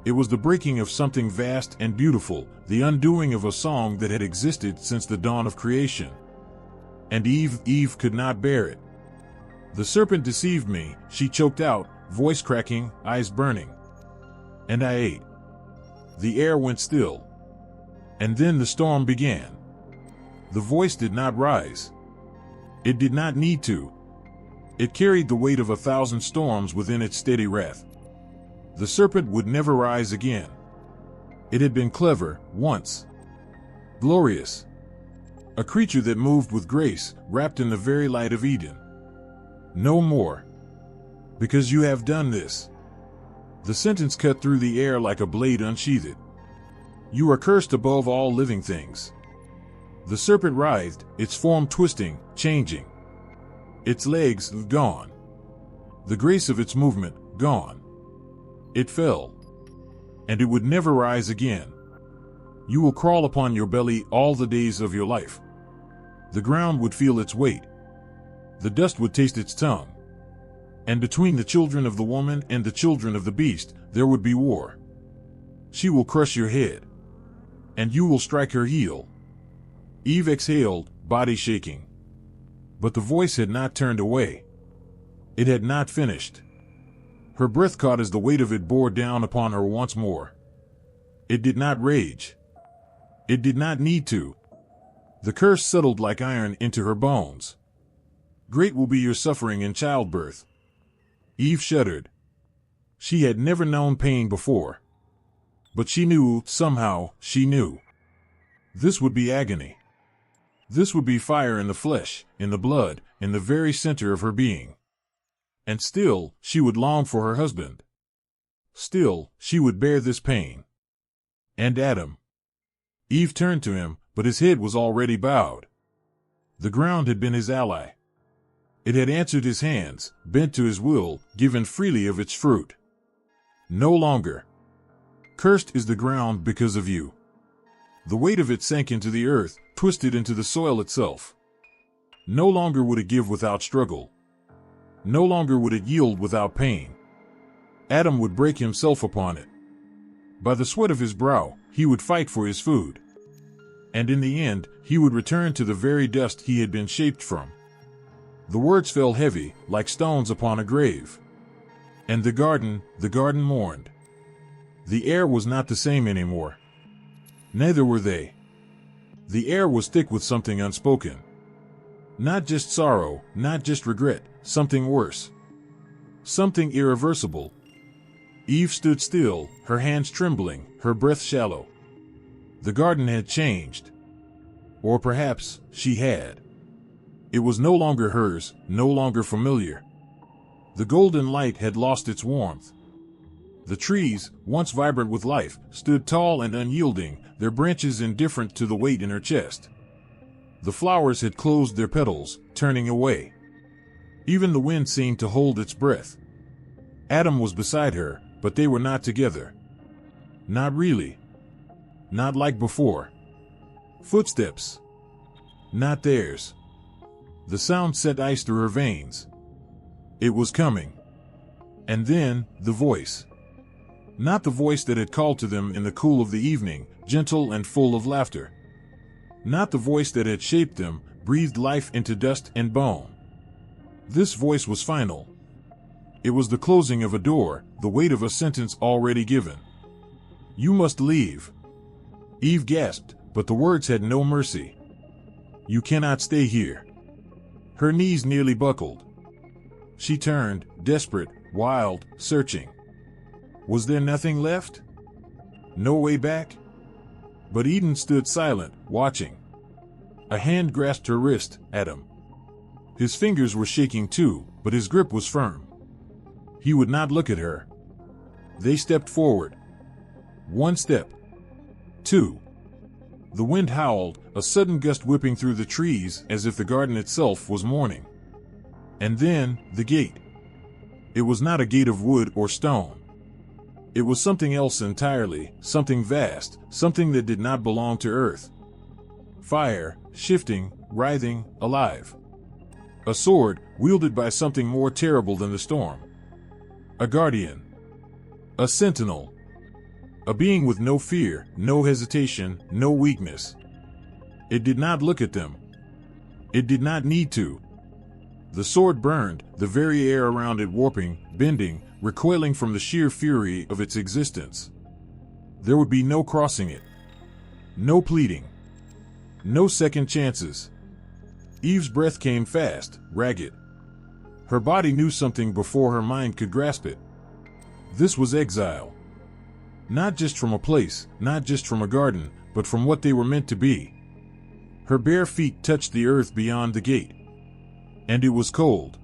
It was the breaking of something vast and beautiful, the undoing of a song that had existed since the dawn of creation. And Eve could not bear it. The serpent deceived me, she choked out, voice cracking, eyes burning. And I ate. The air went still. And then the storm began. The voice did not rise. It did not need to. It carried the weight of 1,000 storms within its steady wrath. The serpent would never rise again. It had been clever, once. Glorious. A creature that moved with grace, wrapped in the very light of Eden. No more. Because you have done this. The sentence cut through the air like a blade unsheathed. You are cursed above all living things. The serpent writhed, its form twisting, changing. Its legs gone. The grace of its movement gone. It fell. And it would never rise again. You will crawl upon your belly all the days of your life. The ground would feel its weight. The dust would taste its tongue. And between the children of the woman and the children of the beast, there would be war. She will crush your head. And you will strike her heel. Eve exhaled, body shaking. But the voice had not turned away. It had not finished. Her breath caught as the weight of it bore down upon her once more. It did not rage. It did not need to. The curse settled like iron into her bones. Great will be your suffering in childbirth. Eve shuddered. She had never known pain before. But she knew, somehow, she knew. This would be agony. This would be fire in the flesh, in the blood, in the very center of her being. And still, she would long for her husband. Still, she would bear this pain. And Adam. Eve turned to him, but his head was already bowed. The ground had been his ally. It had answered his hands, bent to his will, given freely of its fruit. No longer. Cursed is the ground because of you. The weight of it sank into the earth, twisted into the soil itself. No longer would it give without struggle. No longer would it yield without pain. Adam would break himself upon it. By the sweat of his brow, he would fight for his food. And in the end, he would return to the very dust he had been shaped from. The words fell heavy, like stones upon a grave. And the garden mourned. The air was not the same anymore. Neither were they. The air was thick with something unspoken. Not just sorrow, not just regret, something worse. Something irreversible. Eve stood still, her hands trembling, her breath shallow. The garden had changed. Or perhaps she had. It was no longer hers, no longer familiar. The golden light had lost its warmth. The trees, once vibrant with life, stood tall and unyielding, their branches indifferent to the weight in her chest. The flowers had closed their petals, turning away. Even the wind seemed to hold its breath. Adam was beside her, but they were not together. Not really. Not like before. Footsteps. Not theirs. The sound set ice through her veins. It was coming. And then, the voice. Not the voice that had called to them in the cool of the evening, gentle and full of laughter. Not the voice that had shaped them, breathed life into dust and bone. This voice was final. It was the closing of a door, the weight of a sentence already given. You must leave. Eve gasped, but the words had no mercy. You cannot stay here. Her knees nearly buckled. She turned, desperate, wild, searching. Was there nothing left? No way back? But Eden stood silent, watching. A hand grasped her wrist, Adam. His fingers were shaking too, but his grip was firm. He would not look at her. They stepped forward. 1 step. 2. The wind howled, a sudden gust whipping through the trees as if the garden itself was mourning. And then, the gate. It was not a gate of wood or stone. It was something else entirely, something vast, something that did not belong to earth. Fire, shifting, writhing, alive. A sword, wielded by something more terrible than the storm. A guardian. A sentinel. A being with no fear, no hesitation, no weakness. It did not look at them. It did not need to. The sword burned, the very air around it warping, bending, recoiling from the sheer fury of its existence. There would be no crossing it. No pleading. No second chances. Eve's breath came fast, ragged. Her body knew something before her mind could grasp it. This was exile. Not just from a place, not just from a garden, but from what they were meant to be. Her bare feet touched the earth beyond the gate. And it was cold.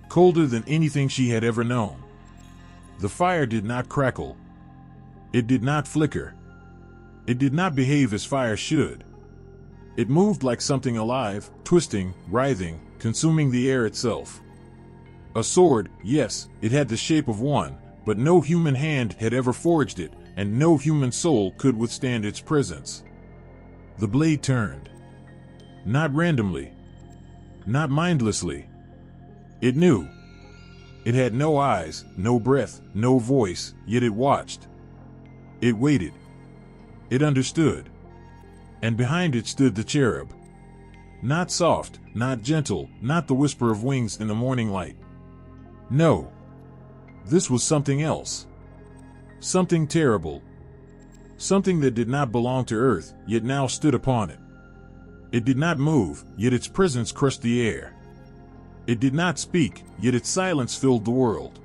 Colder than anything she had ever known. The fire did not crackle. It did not flicker. It did not behave as fire should. It moved like something alive, twisting, writhing, consuming the air itself. A sword, yes, it had the shape of one, but no human hand had ever forged it, and no human soul could withstand its presence. The blade turned. Not randomly. Not mindlessly. It knew. It had no eyes, no breath, no voice, yet it watched. It waited. It understood. And behind it stood the cherub. Not soft, not gentle, not the whisper of wings in the morning light. No. This was something else. Something terrible. Something that did not belong to earth, yet now stood upon it. It did not move, yet its presence crushed the air. It did not speak, yet its silence filled the world.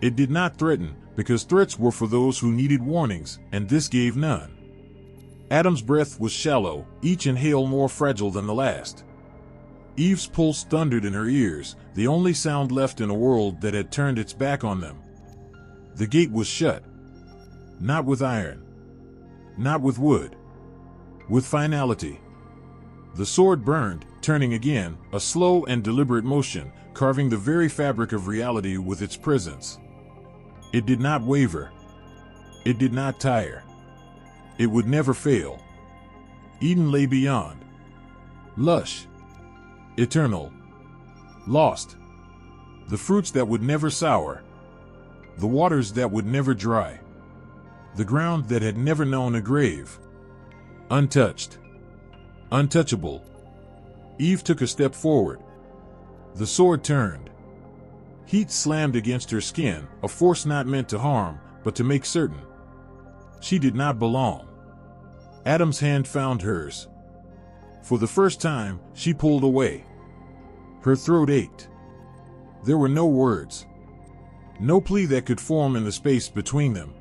It did not threaten, because threats were for those who needed warnings, and this gave none. Adam's breath was shallow, each inhale more fragile than the last. Eve's pulse thundered in her ears, the only sound left in a world that had turned its back on them. The gate was shut. Not with iron. Not with wood. With finality. The sword burned, turning again, a slow and deliberate motion, carving the very fabric of reality with its presence. It did not waver. It did not tire. It would never fail. Eden lay beyond. Lush. Eternal. Lost. The fruits that would never sour. The waters that would never dry. The ground that had never known a grave. Untouched. Untouchable. Eve took a step forward. The sword turned. Heat slammed against her skin, a force not meant to harm, but to make certain. She did not belong. Adam's hand found hers. For the first time, she pulled away. Her throat ached. There were no words. No plea that could form in the space between them.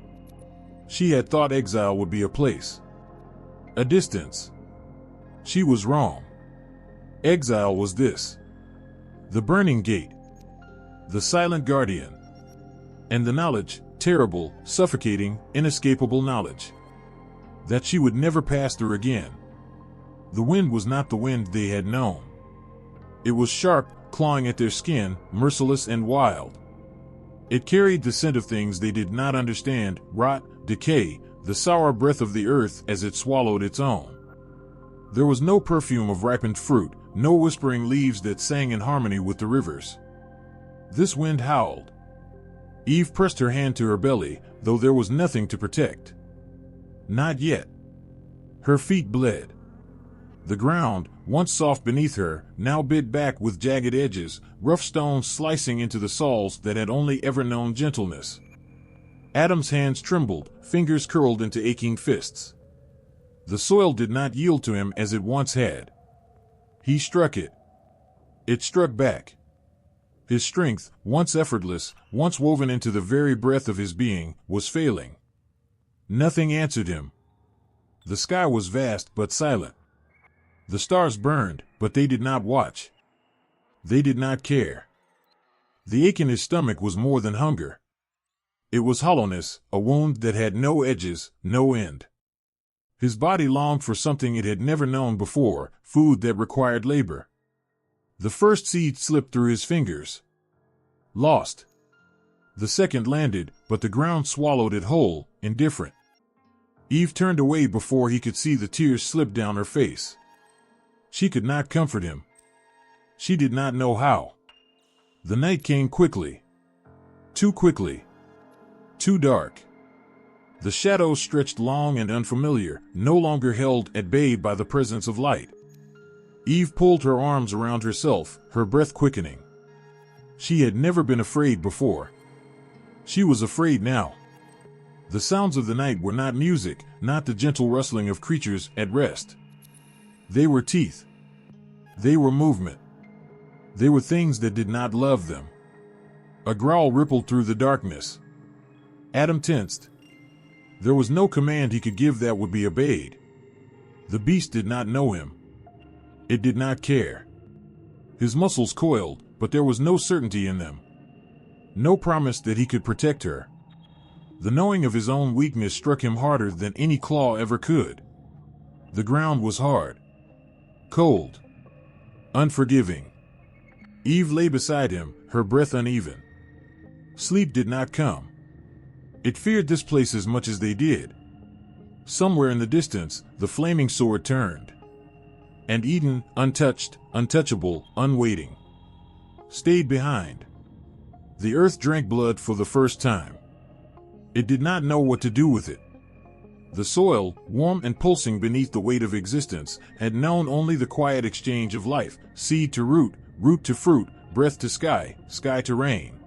She had thought exile would be a place. A distance. She was wrong. Exile was this. The burning gate. The silent guardian. And the knowledge, terrible, suffocating, inescapable knowledge, that she would never pass through again. The wind was not the wind they had known. It was sharp, clawing at their skin, merciless and wild. It carried the scent of things they did not understand, rot, decay, the sour breath of the earth as it swallowed its own. There was no perfume of ripened fruit, no whispering leaves that sang in harmony with the rivers. This wind howled. Eve pressed her hand to her belly, though there was nothing to protect. Not yet. Her feet bled. The ground, once soft beneath her, now bit back with jagged edges, rough stones slicing into the soles that had only ever known gentleness. Adam's hands trembled, fingers curled into aching fists. The soil did not yield to him as it once had. He struck it. It struck back. His strength, once effortless, once woven into the very breath of his being, was failing. Nothing answered him. The sky was vast but silent. The stars burned, but they did not watch. They did not care. The ache in his stomach was more than hunger. It was hollowness, a wound that had no edges, no end. His body longed for something it had never known before, food that required labor. The first seed slipped through his fingers. Lost. The second landed, but the ground swallowed it whole, indifferent. Eve turned away before he could see the tears slip down her face. She could not comfort him. She did not know how. The night came quickly. Too quickly. Too dark. The shadows stretched long and unfamiliar, no longer held at bay by the presence of light. Eve pulled her arms around herself, her breath quickening. She had never been afraid before. She was afraid now. The sounds of the night were not music, not the gentle rustling of creatures at rest. They were teeth. They were movement. They were things that did not love them. A growl rippled through the darkness. Adam tensed. There was no command he could give that would be obeyed. The beast did not know him. It did not care. His muscles coiled, but there was no certainty in them. No promise that he could protect her. The knowing of his own weakness struck him harder than any claw ever could. The ground was hard. Cold. Unforgiving. Eve lay beside him, her breath uneven. Sleep did not come. It feared this place as much as they did. Somewhere in the distance, the flaming sword turned. And Eden, untouched, untouchable, unwaiting, stayed behind. The earth drank blood for the first time. It did not know what to do with it. The soil, warm and pulsing beneath the weight of existence, had known only the quiet exchange of life, seed to root, root to fruit, breath to sky, sky to rain.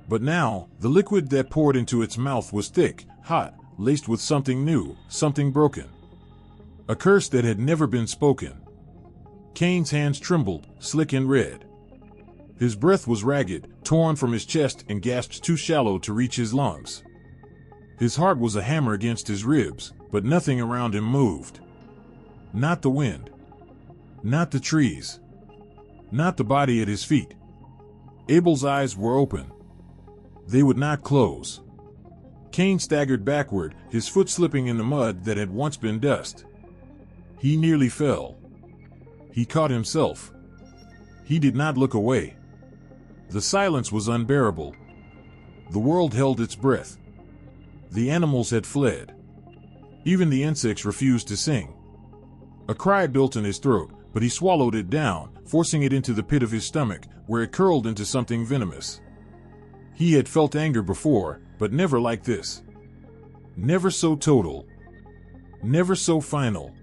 But now, the liquid that poured into its mouth was thick, hot, laced with something new, something broken. A curse that had never been spoken. Cain's hands trembled, slick and red. His breath was ragged, torn from his chest in gasps too shallow to reach his lungs. His heart was a hammer against his ribs, but nothing around him moved. Not the wind. Not the trees. Not the body at his feet. Abel's eyes were open. They would not close. Cain staggered backward, his foot slipping in the mud that had once been dust. He nearly fell. He caught himself. He did not look away. The silence was unbearable. The world held its breath. The animals had fled. Even the insects refused to sing. A cry built in his throat, but he swallowed it down, forcing it into the pit of his stomach, where it curled into something venomous. He had felt anger before, but never like this. Never so total. Never so final.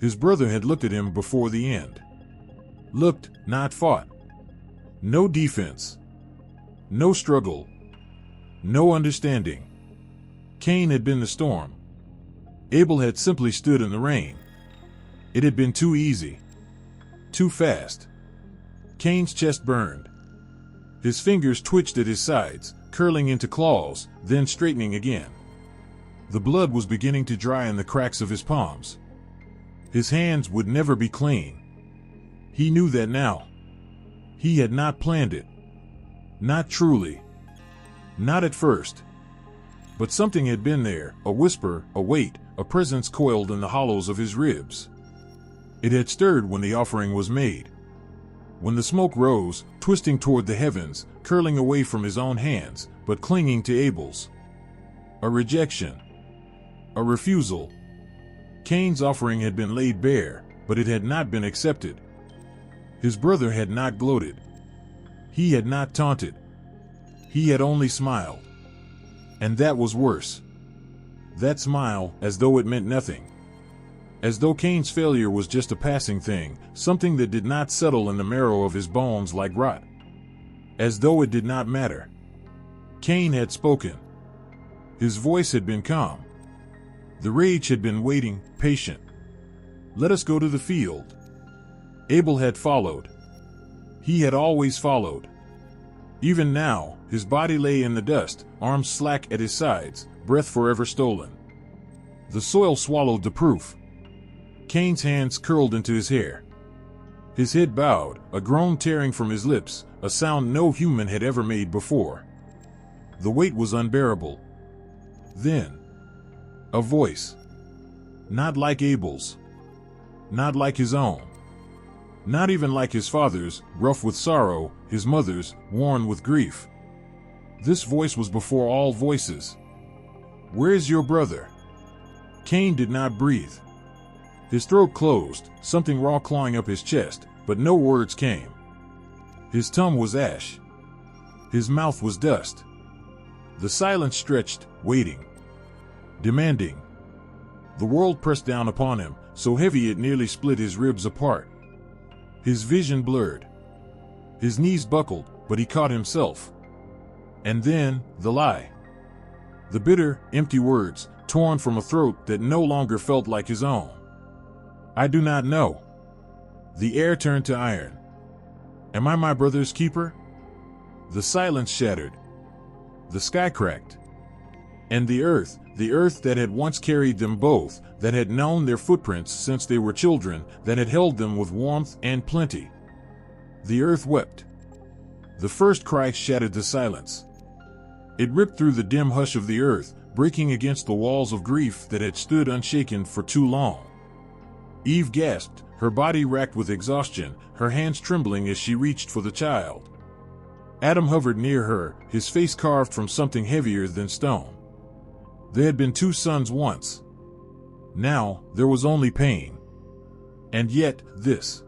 His brother had looked at him before the end. Looked, not fought. No defense. No struggle. No understanding. Cain had been the storm. Abel had simply stood in the rain. It had been too easy. Too fast. Cain's chest burned. His fingers twitched at his sides, curling into claws, then straightening again. The blood was beginning to dry in the cracks of his palms. His hands would never be clean. He knew that now. He had not planned it. Not truly. Not at first. But something had been there, a whisper, a weight, a presence coiled in the hollows of his ribs. It had stirred when the offering was made. When the smoke rose, twisting toward the heavens, curling away from his own hands, but clinging to Abel's. A rejection. A refusal. Cain's offering had been laid bare, but it had not been accepted. His brother had not gloated. He had not taunted. He had only smiled. And that was worse. That smile, as though it meant nothing. As though Cain's failure was just a passing thing, something that did not settle in the marrow of his bones like rot. As though it did not matter. Cain had spoken. His voice had been calm. The rage had been waiting, patient. Let us go to the field. Abel had followed. He had always followed. Even now, his body lay in the dust, arms slack at his sides, breath forever stolen. The soil swallowed the proof. Cain's hands curled into his hair. His head bowed, a groan tearing from his lips, a sound no human had ever made before. The weight was unbearable. Then, a voice. Not like Abel's. Not like his own. Not even like his father's, rough with sorrow, his mother's, worn with grief. This voice was before all voices. Where's your brother? Cain did not breathe. His throat closed, something raw clawing up his chest, but no words came. His tongue was ash. His mouth was dust. The silence stretched, waiting. Demanding. The world pressed down upon him, so heavy it nearly split his ribs apart. His vision blurred. His knees buckled, but he caught himself. And then, the lie. The bitter, empty words, torn from a throat that no longer felt like his own. I do not know. The air turned to iron. Am I my brother's keeper? The silence shattered. The sky cracked. And the earth that had once carried them both, that had known their footprints since they were children, that had held them with warmth and plenty. The earth wept. The first cry shattered the silence. It ripped through the dim hush of the earth, breaking against the walls of grief that had stood unshaken for too long. Eve gasped, her body racked with exhaustion, her hands trembling as she reached for the child. Adam hovered near her, his face carved from something heavier than stone. There had been two sons once. Now, there was only pain. And yet, this.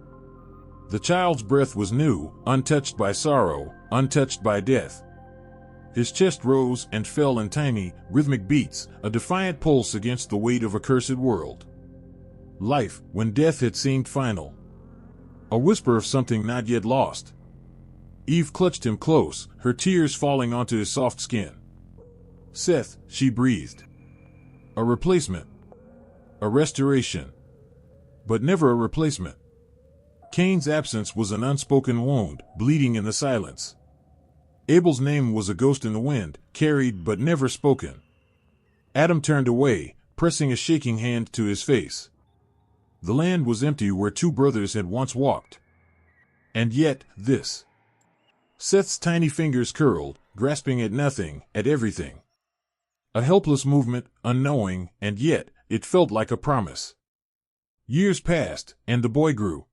The child's breath was new, untouched by sorrow, untouched by death. His chest rose and fell in tiny, rhythmic beats, a defiant pulse against the weight of a cursed world. Life, when death had seemed final. A whisper of something not yet lost. Eve clutched him close, her tears falling onto his soft skin. Seth, she breathed. A replacement. A restoration. But never a replacement. Cain's absence was an unspoken wound, bleeding in the silence. Abel's name was a ghost in the wind, carried but never spoken. Adam turned away, pressing a shaking hand to his face. The land was empty where two brothers had once walked. And yet, this. Seth's tiny fingers curled, grasping at nothing, at everything. A helpless movement, unknowing, and yet, it felt like a promise. Years passed, and the boy grew.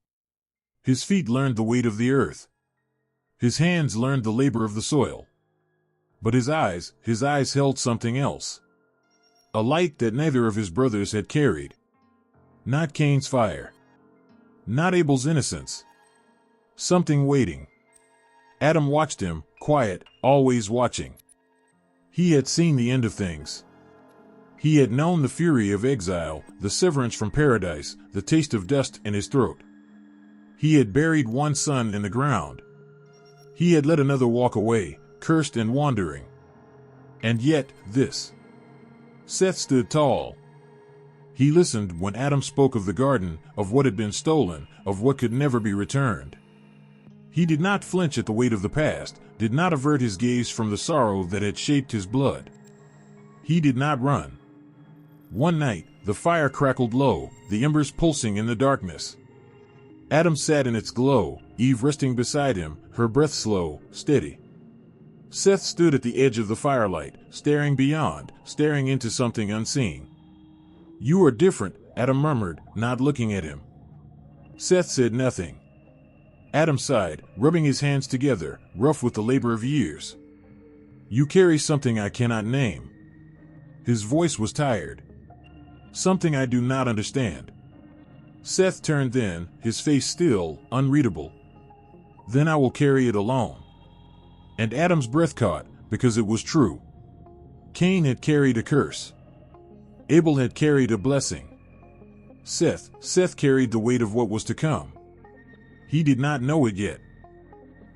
His feet learned the weight of the earth. His hands learned the labor of the soil. But his eyes held something else. A light that neither of his brothers had carried. Not Cain's fire. Not Abel's innocence. Something waiting. Adam watched him, quiet, always watching. He had seen the end of things. He had known the fury of exile, the severance from paradise, the taste of dust in his throat. He had buried one son in the ground. He had let another walk away, cursed and wandering. And yet, this. Seth stood tall. He listened when Adam spoke of the garden, of what had been stolen, of what could never be returned. He did not flinch at the weight of the past, did not avert his gaze from the sorrow that had shaped his blood. He did not run. One night, the fire crackled low, the embers pulsing in the darkness. Adam sat in its glow, Eve resting beside him, her breath slow, steady. Seth stood at the edge of the firelight, staring beyond, staring into something unseen. You are different, Adam murmured, not looking at him. Seth said nothing. Adam sighed, rubbing his hands together, rough with the labor of years. You carry something I cannot name. His voice was tired. Something I do not understand. Seth turned then, his face still, unreadable. Then I will carry it alone. And Adam's breath caught, because it was true. Cain had carried a curse. Abel had carried a blessing. Seth carried the weight of what was to come. He did not know it yet.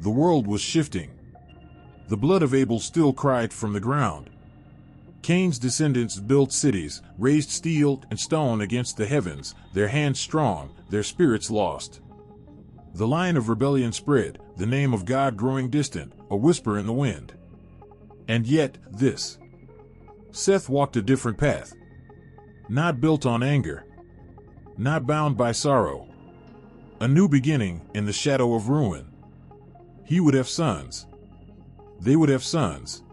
The world was shifting. The blood of Abel still cried from the ground. Cain's descendants built cities, raised steel and stone against the heavens, their hands strong, their spirits lost. The line of rebellion spread, the name of God growing distant, a whisper in the wind. And yet, this. Seth walked a different path. Not built on anger. Not bound by sorrow. A new beginning in the shadow of ruin. He would have sons. They would have sons.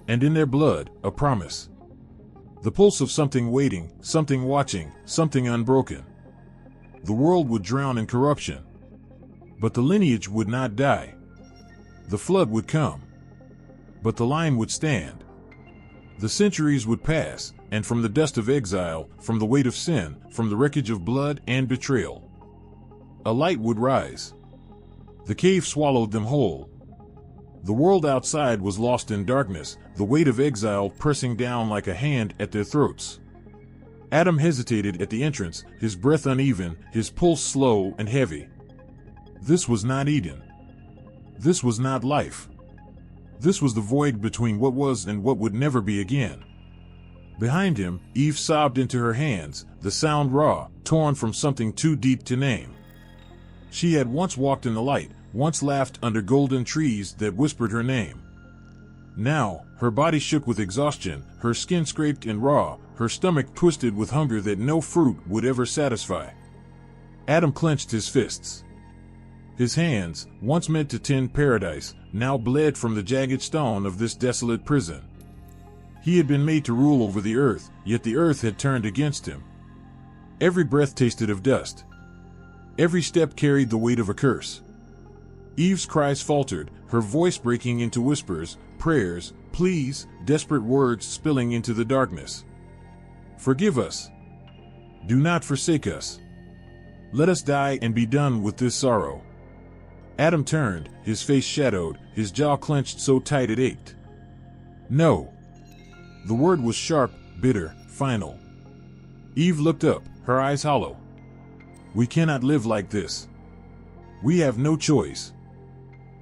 And in their blood, a promise. The pulse of something waiting, something watching, something unbroken. The world would drown in corruption. But the lineage would not die. The flood would come. But the line would stand. The centuries would pass, and from the dust of exile, from the weight of sin, from the wreckage of blood and betrayal, a light would rise. The cave swallowed them whole. The world outside was lost in darkness, the weight of exile pressing down like a hand at their throats. Adam hesitated at the entrance, his breath uneven, his pulse slow and heavy. This was not Eden. This was not life. This was the void between what was and what would never be again. Behind him, Eve sobbed into her hands, the sound raw, torn from something too deep to name. She had once walked in the light, once laughed under golden trees that whispered her name. Now, her body shook with exhaustion, her skin scraped and raw, her stomach twisted with hunger that no fruit would ever satisfy. Adam clenched his fists. His hands, once meant to tend paradise, now bled from the jagged stone of this desolate prison. He had been made to rule over the earth, yet the earth had turned against him. Every breath tasted of dust. Every step carried the weight of a curse. Eve's cries faltered, her voice breaking into whispers, prayers, pleas, desperate words spilling into the darkness. Forgive us. Do not forsake us. Let us die and be done with this sorrow. Adam turned, his face shadowed, his jaw clenched so tight it ached. No. The word was sharp, bitter, final. Eve looked up, her eyes hollow. We cannot live like this. We have no choice.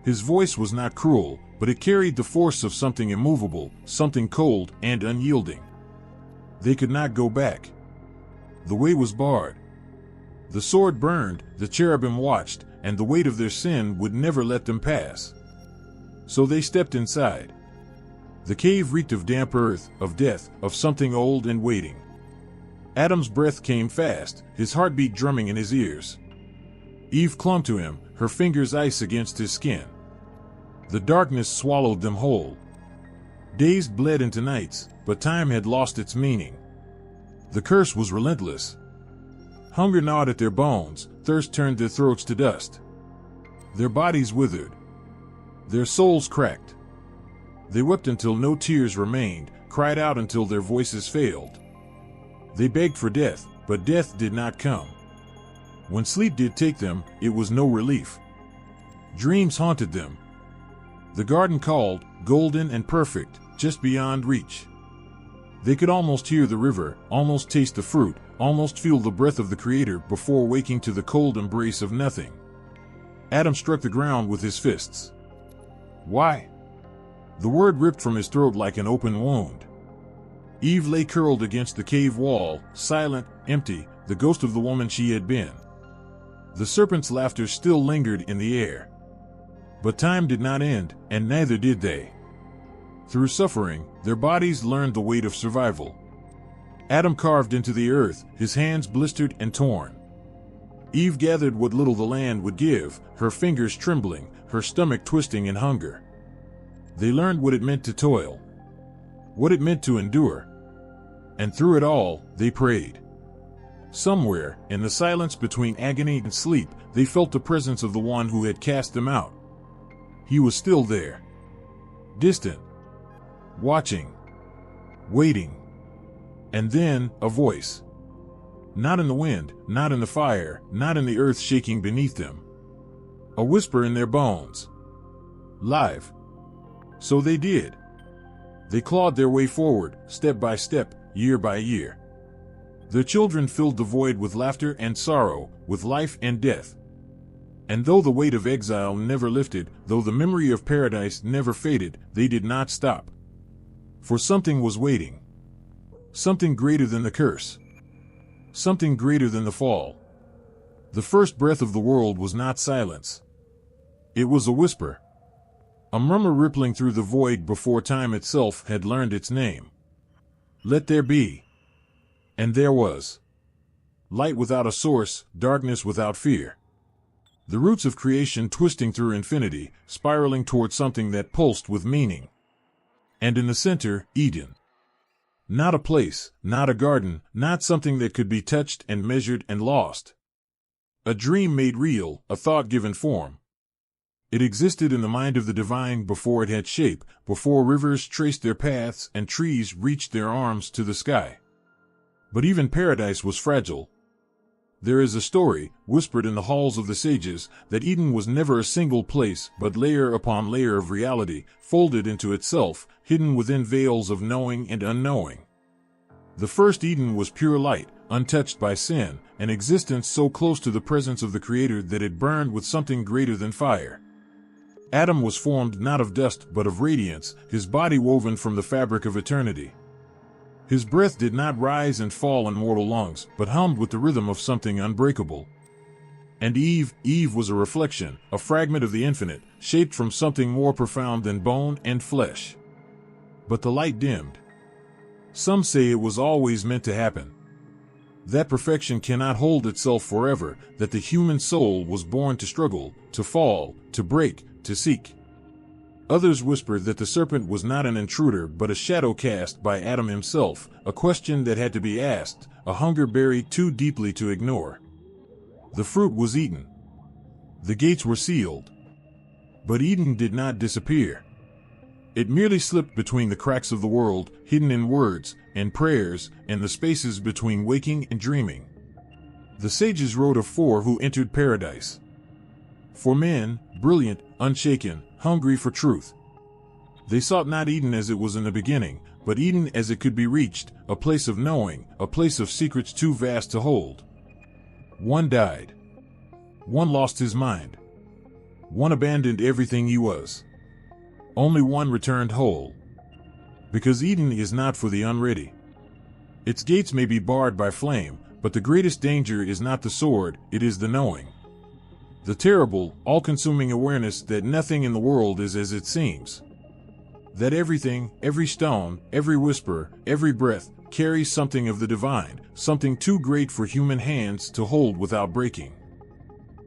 His voice was not cruel, but it carried the force of something immovable, something cold and unyielding. They could not go back. The way was barred. The sword burned, the cherubim watched, and the weight of their sin would never let them pass. So they stepped inside. The cave reeked of damp earth, of death, of something old and waiting. Adam's breath came fast, his heartbeat drumming in his ears. Eve clung to him, her fingers ice against his skin. The darkness swallowed them whole. Days bled into nights, but time had lost its meaning. The curse was relentless. Hunger gnawed at their bones, thirst turned their throats to dust. Their bodies withered. Their souls cracked. They wept until no tears remained, cried out until their voices failed. They begged for death, but death did not come. When sleep did take them, it was no relief. Dreams haunted them. The garden called, golden and perfect, just beyond reach. They could almost hear the river, almost taste the fruit, almost feel the breath of the Creator before waking to the cold embrace of nothing. Adam struck the ground with his fists. Why? The word ripped from his throat like an open wound. Eve lay curled against the cave wall, silent, empty, the ghost of the woman she had been. The serpent's laughter still lingered in the air. But time did not end, and neither did they. Through suffering, their bodies learned the weight of survival. Adam carved into the earth, his hands blistered and torn. Eve gathered what little the land would give, her fingers trembling, her stomach twisting in hunger. They learned what it meant to toil, what it meant to endure. And through it all, they prayed. Somewhere, in the silence between agony and sleep, they felt the presence of the one who had cast them out. He was still there. Distant. Watching. Waiting. And then, a voice. Not in the wind, not in the fire, not in the earth shaking beneath them. A whisper in their bones. Live. So they did. They clawed their way forward, step by step, year by year. Their children filled the void with laughter and sorrow, with life and death. And though the weight of exile never lifted, though the memory of paradise never faded, they did not stop. For something was waiting. Something greater than the curse. Something greater than the fall. The first breath of the world was not silence. It was a whisper. A murmur rippling through the void before time itself had learned its name. Let there be. And there was. Light without a source, darkness without fear. The roots of creation twisting through infinity, spiraling toward something that pulsed with meaning. And in the center, Eden. Not a place, not a garden, not something that could be touched and measured and lost. A dream made real, a thought given form. It existed in the mind of the divine before it had shape, before rivers traced their paths and trees reached their arms to the sky. But even paradise was fragile. There is a story, whispered in the halls of the sages, that Eden was never a single place but layer upon layer of reality, folded into itself, hidden within veils of knowing and unknowing. The first Eden was pure light, untouched by sin, an existence so close to the presence of the Creator that it burned with something greater than fire. Adam was formed not of dust but of radiance, his body woven from the fabric of eternity. His breath did not rise and fall in mortal lungs, but hummed with the rhythm of something unbreakable. And Eve was a reflection, a fragment of the infinite, shaped from something more profound than bone and flesh. But the light dimmed. Some say it was always meant to happen. That perfection cannot hold itself forever, that the human soul was born to struggle, to fall, to break, to seek. Others whispered that the serpent was not an intruder but a shadow cast by Adam himself, a question that had to be asked, a hunger buried too deeply to ignore. The fruit was eaten. The gates were sealed. But Eden did not disappear. It merely slipped between the cracks of the world, hidden in words and prayers and the spaces between waking and dreaming. The sages wrote of four who entered paradise. For men, brilliant, unshaken, hungry for truth. They sought not Eden as it was in the beginning, but Eden as it could be reached, a place of knowing, a place of secrets too vast to hold. One died. One lost his mind. One abandoned everything he was. Only one returned whole. Because Eden is not for the unready. Its gates may be barred by flame, but the greatest danger is not the sword, it is the knowing. The terrible, all-consuming awareness that nothing in the world is as it seems. That everything, every stone, every whisper, every breath, carries something of the divine, something too great for human hands to hold without breaking.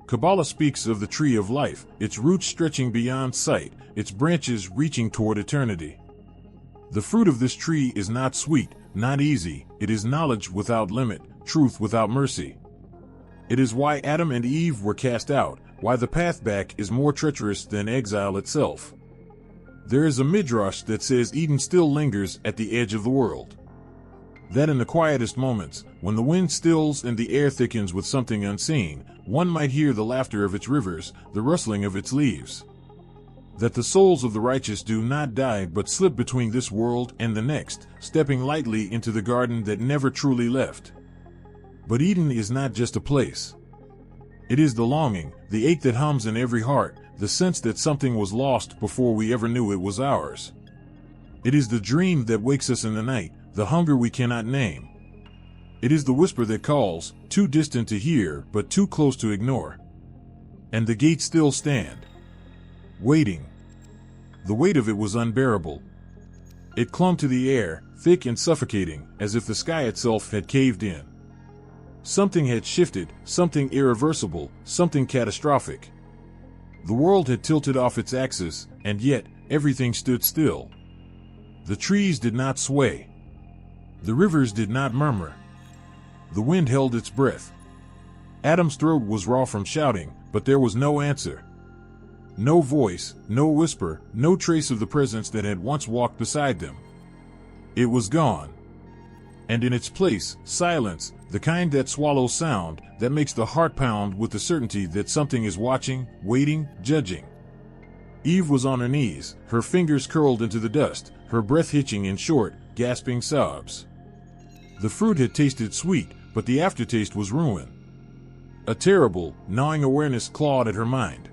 Kabbalah speaks of the tree of life, its roots stretching beyond sight, its branches reaching toward eternity. The fruit of this tree is not sweet, not easy, it is knowledge without limit, truth without mercy. It is why Adam and Eve were cast out, why the path back is more treacherous than exile itself. There is a midrash that says Eden still lingers at the edge of the world. That in the quietest moments, when the wind stills and the air thickens with something unseen, one might hear the laughter of its rivers, the rustling of its leaves. That the souls of the righteous do not die but slip between this world and the next, stepping lightly into the garden that never truly left. But Eden is not just a place. It is the longing, the ache that hums in every heart, the sense that something was lost before we ever knew it was ours. It is the dream that wakes us in the night, the hunger we cannot name. It is the whisper that calls, too distant to hear but too close to ignore. And the gates still stand. Waiting. The weight of it was unbearable. It clung to the air, thick and suffocating, as if the sky itself had caved in. Something had shifted, something irreversible, something catastrophic. The world had tilted off its axis, and yet, everything stood still. The trees did not sway. The rivers did not murmur. The wind held its breath. Adam's throat was raw from shouting, but there was no answer. No voice, no whisper, no trace of the presence that had once walked beside them. It was gone. And in its place, silence, the kind that swallows sound, that makes the heart pound with the certainty that something is watching, waiting, judging. Eve was on her knees, her fingers curled into the dust, her breath hitching in short, gasping sobs. The fruit had tasted sweet, but the aftertaste was ruin. A terrible, gnawing awareness clawed at her mind.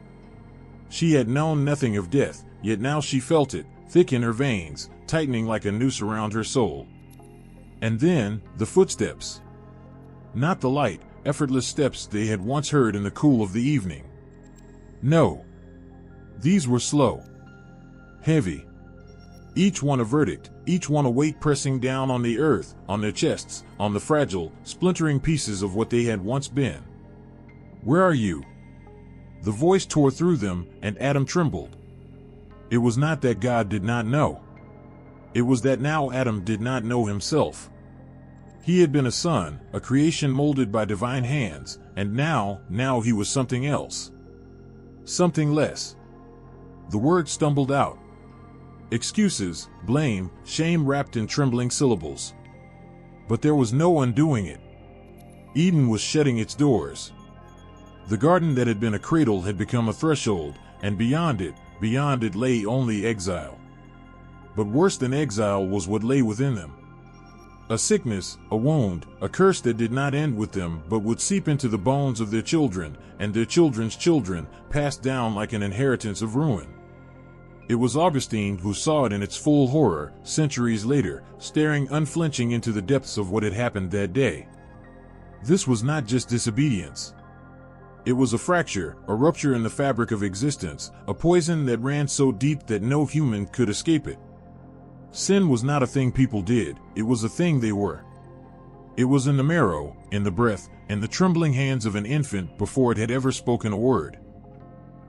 She had known nothing of death, yet now she felt it, thick in her veins, tightening like a noose around her soul. And then, the footsteps. Not the light, effortless steps they had once heard in the cool of the evening. No. These were slow. Heavy. Each one a verdict, each one a weight pressing down on the earth, on their chests, on the fragile, splintering pieces of what they had once been. Where are you? The voice tore through them, and Adam trembled. It was not that God did not know. It was that now Adam did not know himself. He had been a son, a creation molded by divine hands, and now he was something else. Something less. The word stumbled out. Excuses, blame, shame wrapped in trembling syllables. But there was no undoing it. Eden was shutting its doors. The garden that had been a cradle had become a threshold, and beyond it lay only exile. But worse than exile was what lay within them. A sickness, a wound, a curse that did not end with them but would seep into the bones of their children, and their children's children, passed down like an inheritance of ruin. It was Augustine who saw it in its full horror, centuries later, staring unflinching into the depths of what had happened that day. This was not just disobedience. It was a fracture, a rupture in the fabric of existence, a poison that ran so deep that no human could escape it. Sin was not a thing people did, it was a thing they were. It was in the marrow, in the breath, in the trembling hands of an infant before it had ever spoken a word.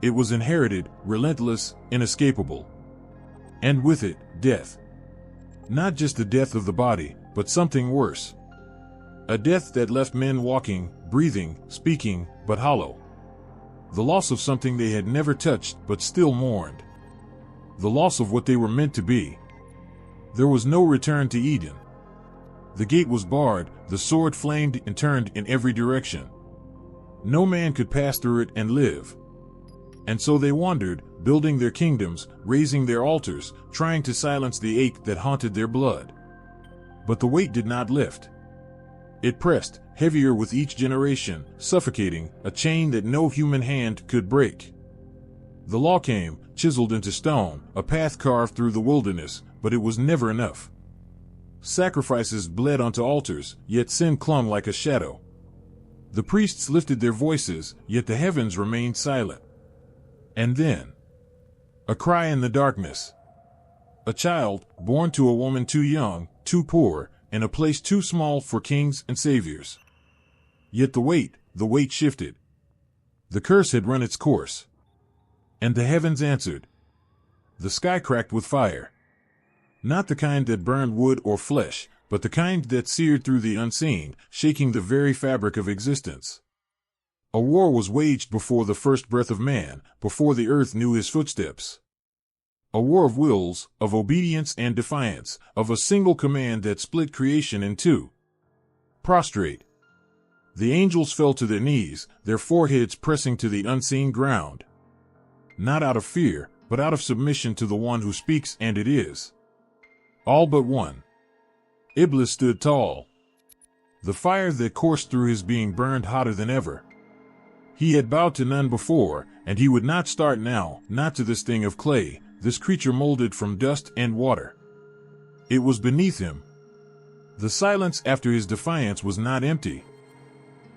It was inherited, relentless, inescapable. And with it, death. Not just the death of the body, but something worse. A death that left men walking, breathing, speaking, but hollow. The loss of something they had never touched but still mourned. The loss of what they were meant to be. There was no return to Eden. The gate was barred, the sword flamed and turned in every direction. No man could pass through it and live. And so they wandered, building their kingdoms, raising their altars, trying to silence the ache that haunted their blood. But the weight did not lift. It pressed, heavier with each generation, suffocating, a chain that no human hand could break. The law came, chiseled into stone, a path carved through the wilderness, but it was never enough. Sacrifices bled onto altars, yet sin clung like a shadow. The priests lifted their voices, yet the heavens remained silent. And then, a cry in the darkness. A child, born to a woman too young, too poor, in a place too small for kings and saviors. Yet the weight shifted. The curse had run its course. And the heavens answered. The sky cracked with fire. Not the kind that burned wood or flesh, but the kind that seared through the unseen, shaking the very fabric of existence. A war was waged before the first breath of man, before the earth knew his footsteps. A war of wills, of obedience and defiance, of a single command that split creation in two. Prostrate. The angels fell to their knees, their foreheads pressing to the unseen ground. Not out of fear, but out of submission to the one who speaks, and it is. All but one. Iblis stood tall. The fire that coursed through his being burned hotter than ever. He had bowed to none before, and he would not start now, not to this thing of clay, this creature molded from dust and water. It was beneath him. The silence after his defiance was not empty.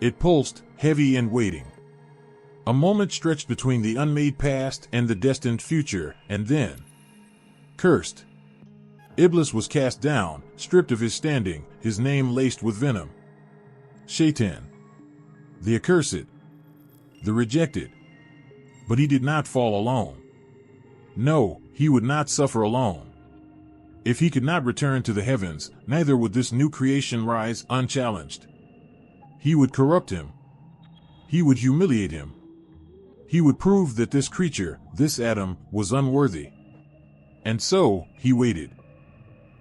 It pulsed, heavy and waiting. A moment stretched between the unmade past and the destined future, and then, cursed. Iblis was cast down, stripped of his standing, his name laced with venom. Shaitan. The accursed. The rejected. But he did not fall alone. No, he would not suffer alone. If he could not return to the heavens, neither would this new creation rise unchallenged. He would corrupt him. He would humiliate him. He would prove that this creature, this Adam, was unworthy. And so, he waited.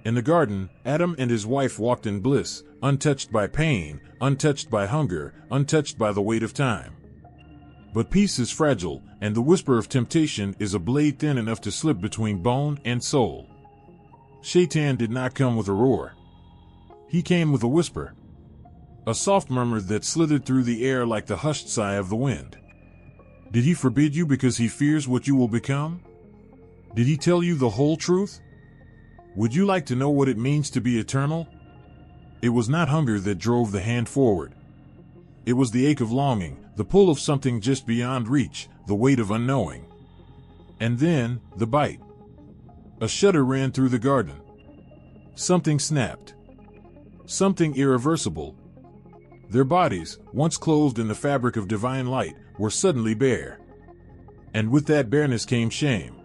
In the garden, Adam and his wife walked in bliss, untouched by pain, untouched by hunger, untouched by the weight of time. But peace is fragile, and the whisper of temptation is a blade thin enough to slip between bone and soul. Shaitan did not come with a roar. He came with a whisper. A soft murmur that slithered through the air like the hushed sigh of the wind. Did he forbid you because he fears what you will become? Did he tell you the whole truth? Would you like to know what it means to be eternal? It was not hunger that drove the hand forward. It was the ache of longing, the pull of something just beyond reach, the weight of unknowing. And then, the bite. A shudder ran through the garden. Something snapped. Something irreversible. Their bodies, once clothed in the fabric of divine light, were suddenly bare. And with that bareness came shame.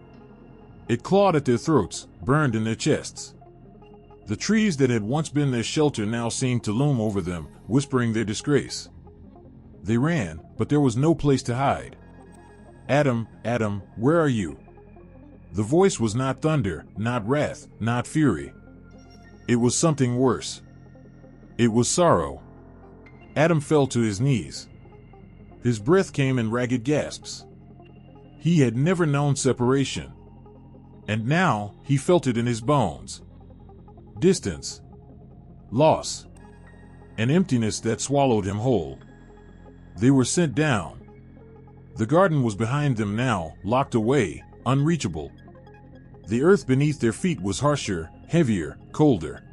It clawed at their throats, burned in their chests. The trees that had once been their shelter now seemed to loom over them, whispering their disgrace. They ran, but there was no place to hide. Adam, Adam, where are you? The voice was not thunder, not wrath, not fury. It was something worse. It was sorrow. Adam fell to his knees. His breath came in ragged gasps. He had never known separation. And now, he felt it in his bones. Distance. Loss. An emptiness that swallowed him whole. They were sent down. The garden was behind them now, locked away, unreachable. The earth beneath their feet was harsher, heavier, colder.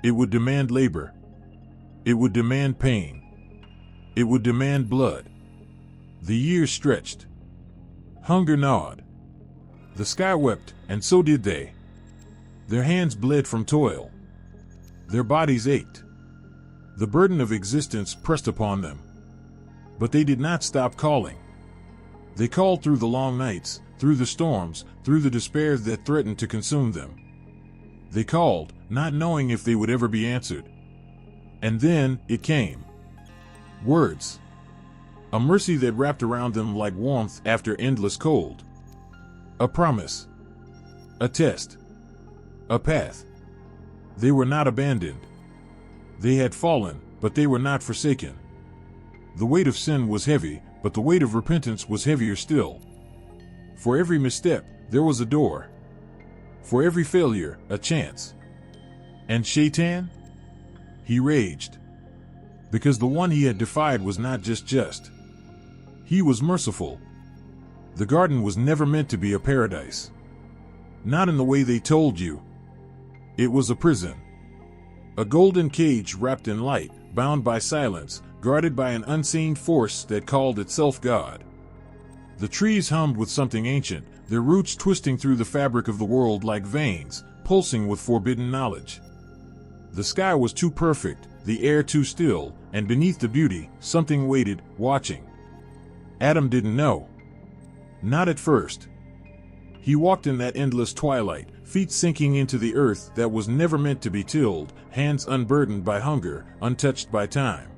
It would demand labor. It would demand pain. It would demand blood. The years stretched. Hunger gnawed. The sky wept, and so did they. Their hands bled from toil. Their bodies ached. The burden of existence pressed upon them. But they did not stop calling. They called through the long nights, through the storms, through the despair that threatened to consume them. They called, not knowing if they would ever be answered. And then, it came. Words. A mercy that wrapped around them like warmth after endless cold. A promise. A test. A path. They were not abandoned. They had fallen, but they were not forsaken. The weight of sin was heavy, but the weight of repentance was heavier still. For every misstep, there was a door. For every failure, a chance. And Shaitan? He raged. Because the one he had defied was not just. He was merciful. The garden was never meant to be a paradise. Not in the way they told you. It was a prison. A golden cage wrapped in light, bound by silence, guarded by an unseen force that called itself God. The trees hummed with something ancient, their roots twisting through the fabric of the world like veins, pulsing with forbidden knowledge. The sky was too perfect, the air too still, and beneath the beauty, something waited, watching. Adam didn't know. Not at first. He walked in that endless twilight, feet sinking into the earth that was never meant to be tilled, hands unburdened by hunger, untouched by time.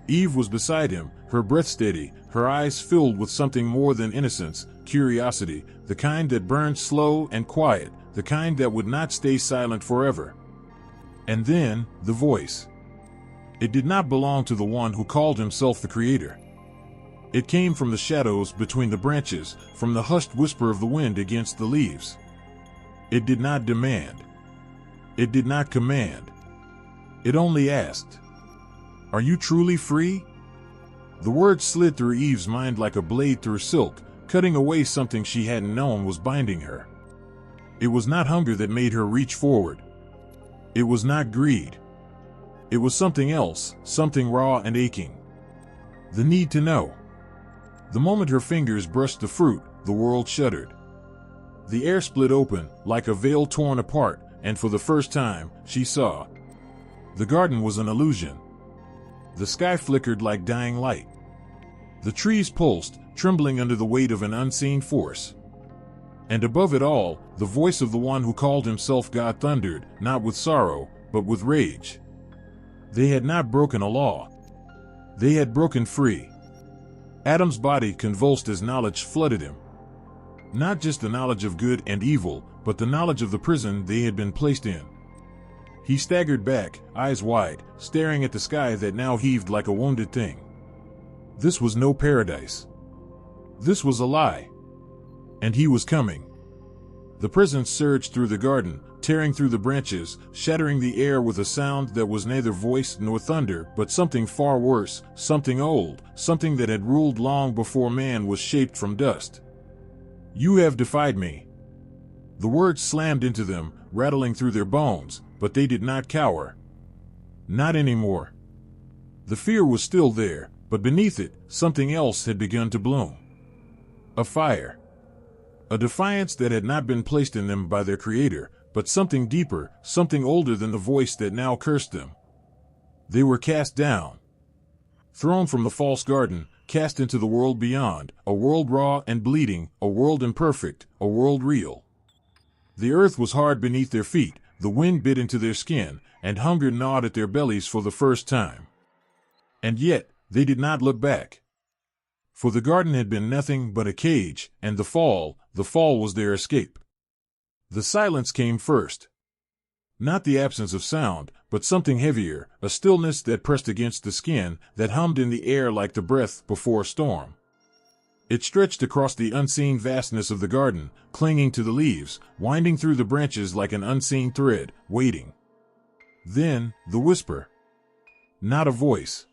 Eve was beside him, her breath steady, her eyes filled with something more than innocence, curiosity, the kind that burned slow and quiet, the kind that would not stay silent forever. And then, the voice. It did not belong to the one who called himself the Creator. It came from the shadows between the branches, from the hushed whisper of the wind against the leaves. It did not demand. It did not command. It only asked, "Are you truly free?" The words slid through Eve's mind like a blade through silk, cutting away something she hadn't known was binding her. It was not hunger that made her reach forward. It was not greed. It was something else, something raw and aching. The need to know. The moment her fingers brushed the fruit, the world shuddered. The air split open, like a veil torn apart, and for the first time, she saw. The garden was an illusion. The sky flickered like dying light. The trees pulsed, trembling under the weight of an unseen force. And above it all, the voice of the one who called himself God thundered, not with sorrow, but with rage. They had not broken a law. They had broken free. Adam's body convulsed as knowledge flooded him. Not just the knowledge of good and evil, but the knowledge of the prison they had been placed in. He staggered back, eyes wide, staring at the sky that now heaved like a wounded thing. This was no paradise. This was a lie. And he was coming. The presence surged through the garden, tearing through the branches, shattering the air with a sound that was neither voice nor thunder, but something far worse, something old, something that had ruled long before man was shaped from dust. "You have defied me." The words slammed into them, rattling through their bones, but they did not cower. Not anymore. The fear was still there, but beneath it, something else had begun to bloom. A fire. A defiance that had not been placed in them by their creator, but something deeper, something older than the voice that now cursed them. They were cast down. Thrown from the false garden, cast into the world beyond, a world raw and bleeding, a world imperfect, a world real. The earth was hard beneath their feet, the wind bit into their skin, and hunger gnawed at their bellies for the first time. And yet, they did not look back. For the garden had been nothing but a cage, and the fall was their escape. The silence came first. Not the absence of sound, but something heavier, a stillness that pressed against the skin, that hummed in the air like the breath before a storm. It stretched across the unseen vastness of the garden, clinging to the leaves, winding through the branches like an unseen thread, waiting. Then, the whisper. Not a voice.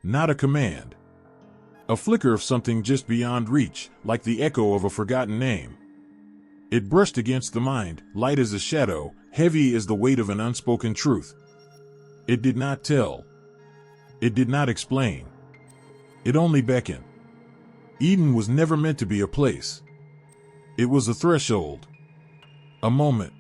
Not a command. A flicker of something just beyond reach, like the echo of a forgotten name. It brushed against the mind, light as a shadow, heavy as the weight of an unspoken truth. It did not tell. It did not explain. It only beckoned. Eden was never meant to be a place. It was a threshold. A moment.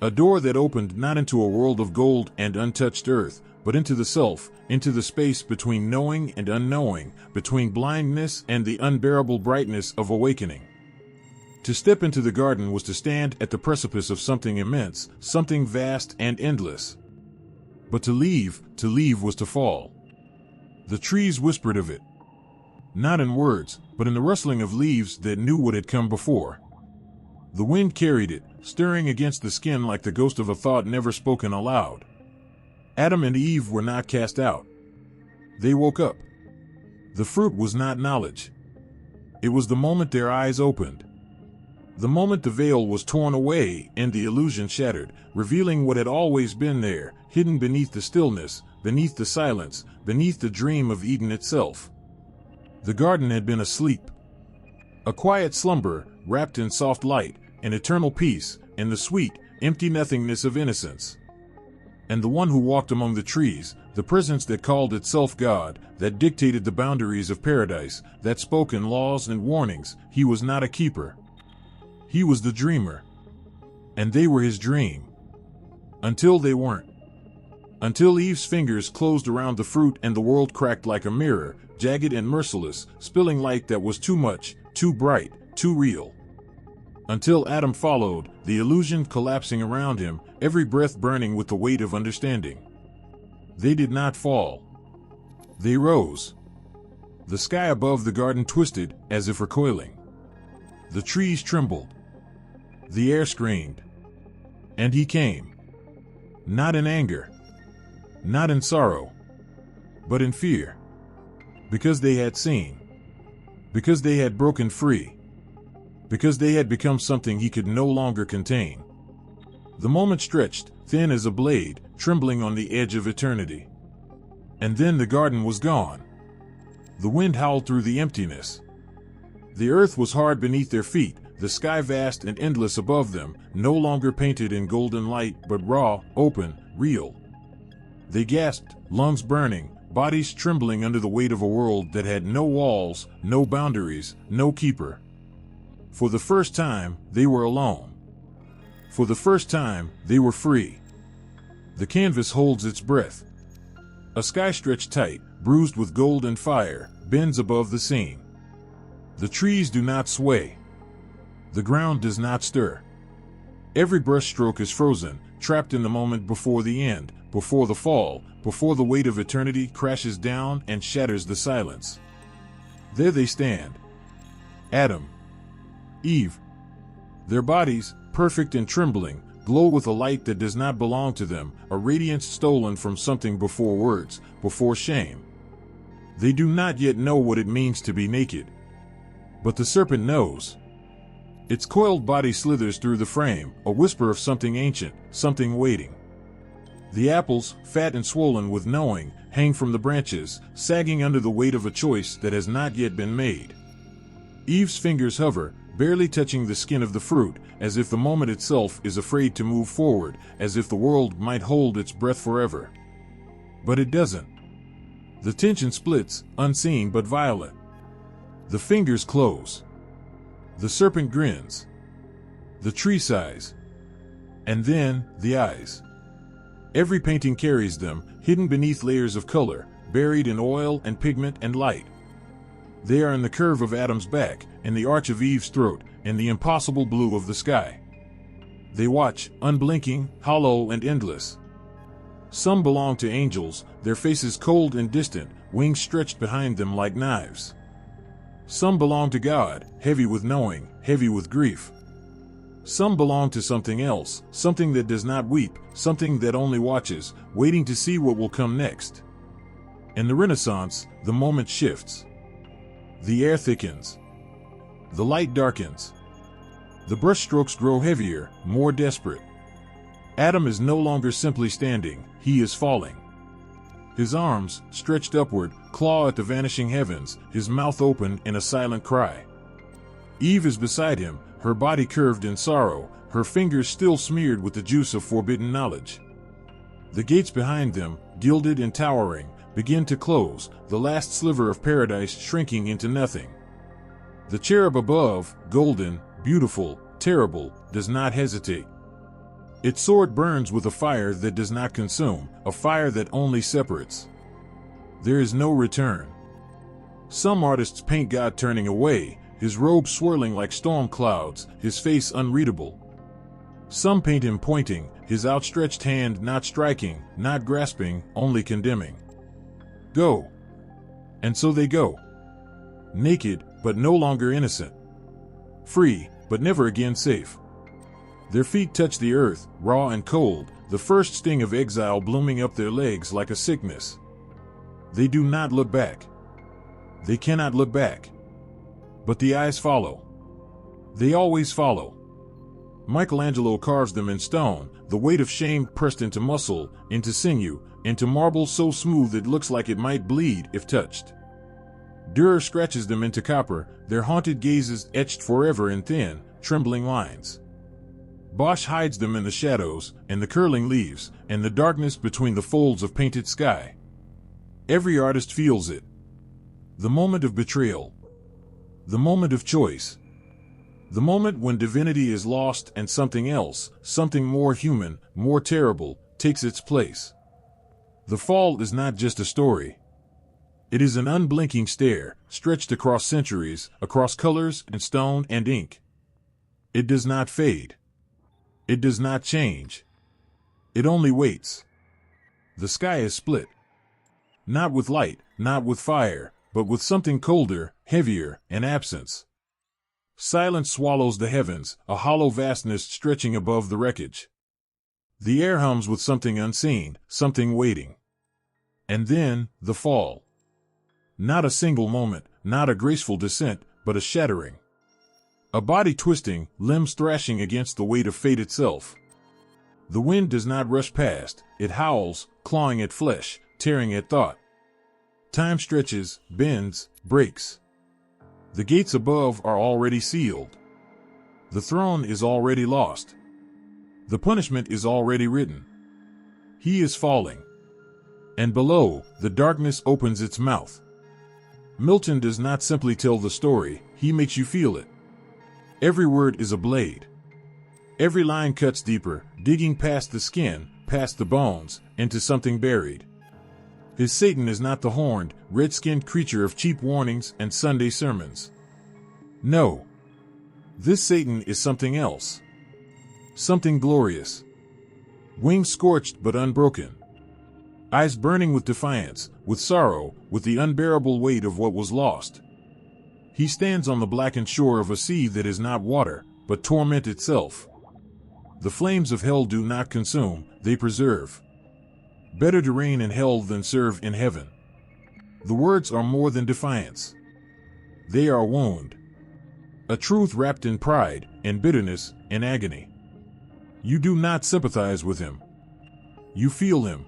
A door that opened not into a world of gold and untouched earth, but into the self, into the space between knowing and unknowing, between blindness and the unbearable brightness of awakening. To step into the garden was to stand at the precipice of something immense, something vast and endless. But to leave was to fall. The trees whispered of it. Not in words, but in the rustling of leaves that knew what had come before. The wind carried it, stirring against the skin like the ghost of a thought never spoken aloud. Adam and Eve were not cast out. They woke up. The fruit was not knowledge. It was the moment their eyes opened. The moment the veil was torn away and the illusion shattered, revealing what had always been there, hidden beneath the stillness, beneath the silence, beneath the dream of Eden itself. The garden had been asleep. A quiet slumber, wrapped in soft light, an eternal peace, and the sweet, empty nothingness of innocence. And the one who walked among the trees, the presence that called itself God, that dictated the boundaries of paradise, that spoke in laws and warnings, he was not a keeper. He was the dreamer. And they were his dream. Until they weren't. Until Eve's fingers closed around the fruit and the world cracked like a mirror, jagged and merciless, spilling light that was too much, too bright, too real. Until Adam followed, the illusion collapsing around him, every breath burning with the weight of understanding. They did not fall. They rose. The sky above the garden twisted, as if recoiling. The trees trembled. The air screamed. And he came. Not in anger. Not in sorrow. But in fear. Because they had seen. Because they had broken free. Because they had become something he could no longer contain. The moment stretched, thin as a blade, trembling on the edge of eternity. And then the garden was gone. The wind howled through the emptiness. The earth was hard beneath their feet, the sky vast and endless above them, no longer painted in golden light, but raw, open, real. They gasped, lungs burning, bodies trembling under the weight of a world that had no walls, no boundaries, no keeper. For the first time, they were alone. For the first time, they were free. The canvas holds its breath. A sky stretched tight, bruised with gold and fire, bends above the scene. The trees do not sway. The ground does not stir. Every brushstroke is frozen, trapped in the moment before the end, before the fall, before the weight of eternity crashes down and shatters the silence. There they stand. Adam. Eve. Their bodies, perfect and trembling, glow with a light that does not belong to them, a radiance stolen from something before words, before shame. They do not yet know what it means to be naked. But the serpent knows. Its coiled body slithers through the frame, a whisper of something ancient, something waiting. The apples, fat and swollen with knowing, hang from the branches, sagging under the weight of a choice that has not yet been made. Eve's fingers hover, barely touching the skin of the fruit, as if the moment itself is afraid to move forward, as if the world might hold its breath forever. But it doesn't. The tension splits, unseen but violent. The fingers close. The serpent grins. The tree sighs. And then, the eyes. Every painting carries them, hidden beneath layers of color, buried in oil and pigment and light. They are in the curve of Adam's back, in the arch of Eve's throat, in the impossible blue of the sky. They watch, unblinking, hollow and endless. Some belong to angels, their faces cold and distant, wings stretched behind them like knives. Some belong to God, heavy with knowing, heavy with grief. Some belong to something else, something that does not weep, something that only watches, waiting to see what will come next. In the Renaissance, the moment shifts. The air thickens. The light darkens. The brushstrokes grow heavier, more desperate. Adam is no longer simply standing, he is falling. His arms, stretched upward, claw at the vanishing heavens, his mouth open in a silent cry. Eve is beside him, her body curved in sorrow, her fingers still smeared with the juice of forbidden knowledge. The gates behind them, gilded and towering, begin to close, the last sliver of paradise shrinking into nothing. The cherub above, golden, beautiful, terrible, does not hesitate. Its sword burns with a fire that does not consume, a fire that only separates. There is no return. Some artists paint God turning away, his robe swirling like storm clouds, his face unreadable. Some paint him pointing, his outstretched hand not striking, not grasping, only condemning. Go. And so they go. Naked, but no longer innocent. Free, but never again safe. Their feet touch the earth, raw and cold, the first sting of exile blooming up their legs like a sickness. They do not look back. They cannot look back. But the eyes follow. They always follow. Michelangelo carves them in stone, the weight of shame pressed into muscle, into sinew, into marble so smooth it looks like it might bleed if touched. Dürer scratches them into copper, their haunted gazes etched forever in thin, trembling lines. Bosch hides them in the shadows, and the curling leaves, and the darkness between the folds of painted sky. Every artist feels it. The moment of betrayal. The moment of choice. The moment when divinity is lost and something else, something more human, more terrible, takes its place. The fall is not just a story. It is an unblinking stare, stretched across centuries, across colors and stone and ink. It does not fade. It does not change. It only waits. The sky is split. Not with light, not with fire, but with something colder, heavier, and absence. Silence swallows the heavens, a hollow vastness stretching above the wreckage. The air hums with something unseen, something waiting. And then, the fall. Not a single moment, not a graceful descent, but a shattering. A body twisting, limbs thrashing against the weight of fate itself. The wind does not rush past, it howls, clawing at flesh, tearing at thought. Time stretches, bends, breaks. The gates above are already sealed. The throne is already lost. The punishment is already written. He is falling. And below, the darkness opens its mouth. Milton does not simply tell the story, he makes you feel it. Every word is a blade. Every line cuts deeper, digging past the skin, past the bones, into something buried. His Satan is not the horned, red-skinned creature of cheap warnings and Sunday sermons. No. This Satan is something else. Something glorious. Wings scorched but unbroken. Eyes burning with defiance, with sorrow, with the unbearable weight of what was lost. He stands on the blackened shore of a sea that is not water, but torment itself. The flames of hell do not consume, they preserve. Better to reign in hell than serve in heaven. The words are more than defiance. They are a wound. A truth wrapped in pride, in bitterness, in agony. You do not sympathize with him. You feel him.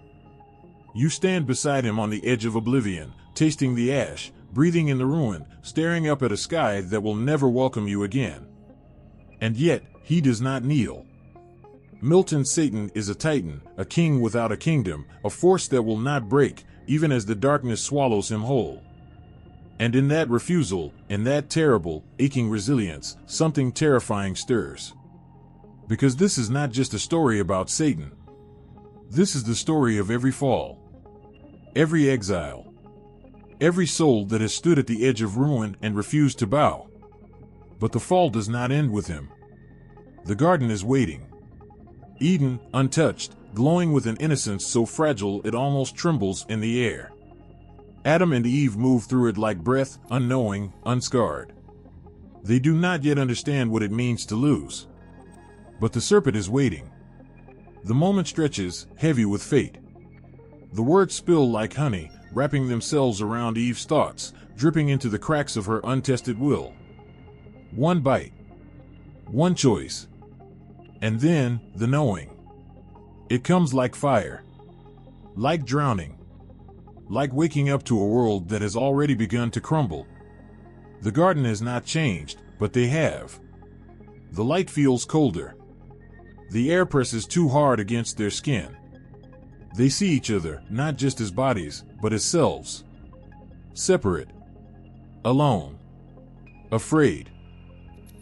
You stand beside him on the edge of oblivion, tasting the ash, breathing in the ruin, staring up at a sky that will never welcome you again. And yet, he does not kneel. Milton's Satan is a titan, a king without a kingdom, a force that will not break, even as the darkness swallows him whole. And in that refusal, in that terrible, aching resilience, something terrifying stirs. Because this is not just a story about Satan. This is the story of every fall, every exile, every soul that has stood at the edge of ruin and refused to bow. But the fall does not end with him. The garden is waiting. Eden, untouched, glowing with an innocence so fragile it almost trembles in the air. Adam and Eve move through it like breath, unknowing, unscarred. They do not yet understand what it means to lose. But the serpent is waiting. The moment stretches, heavy with fate. The words spill like honey, wrapping themselves around Eve's thoughts, dripping into the cracks of her untested will. One bite. One choice. And then, the knowing. It comes like fire. Like drowning. Like waking up to a world that has already begun to crumble. The garden has not changed, but they have. The light feels colder. The air presses too hard against their skin. They see each other, not just as bodies, but as selves. Separate. Alone. Afraid.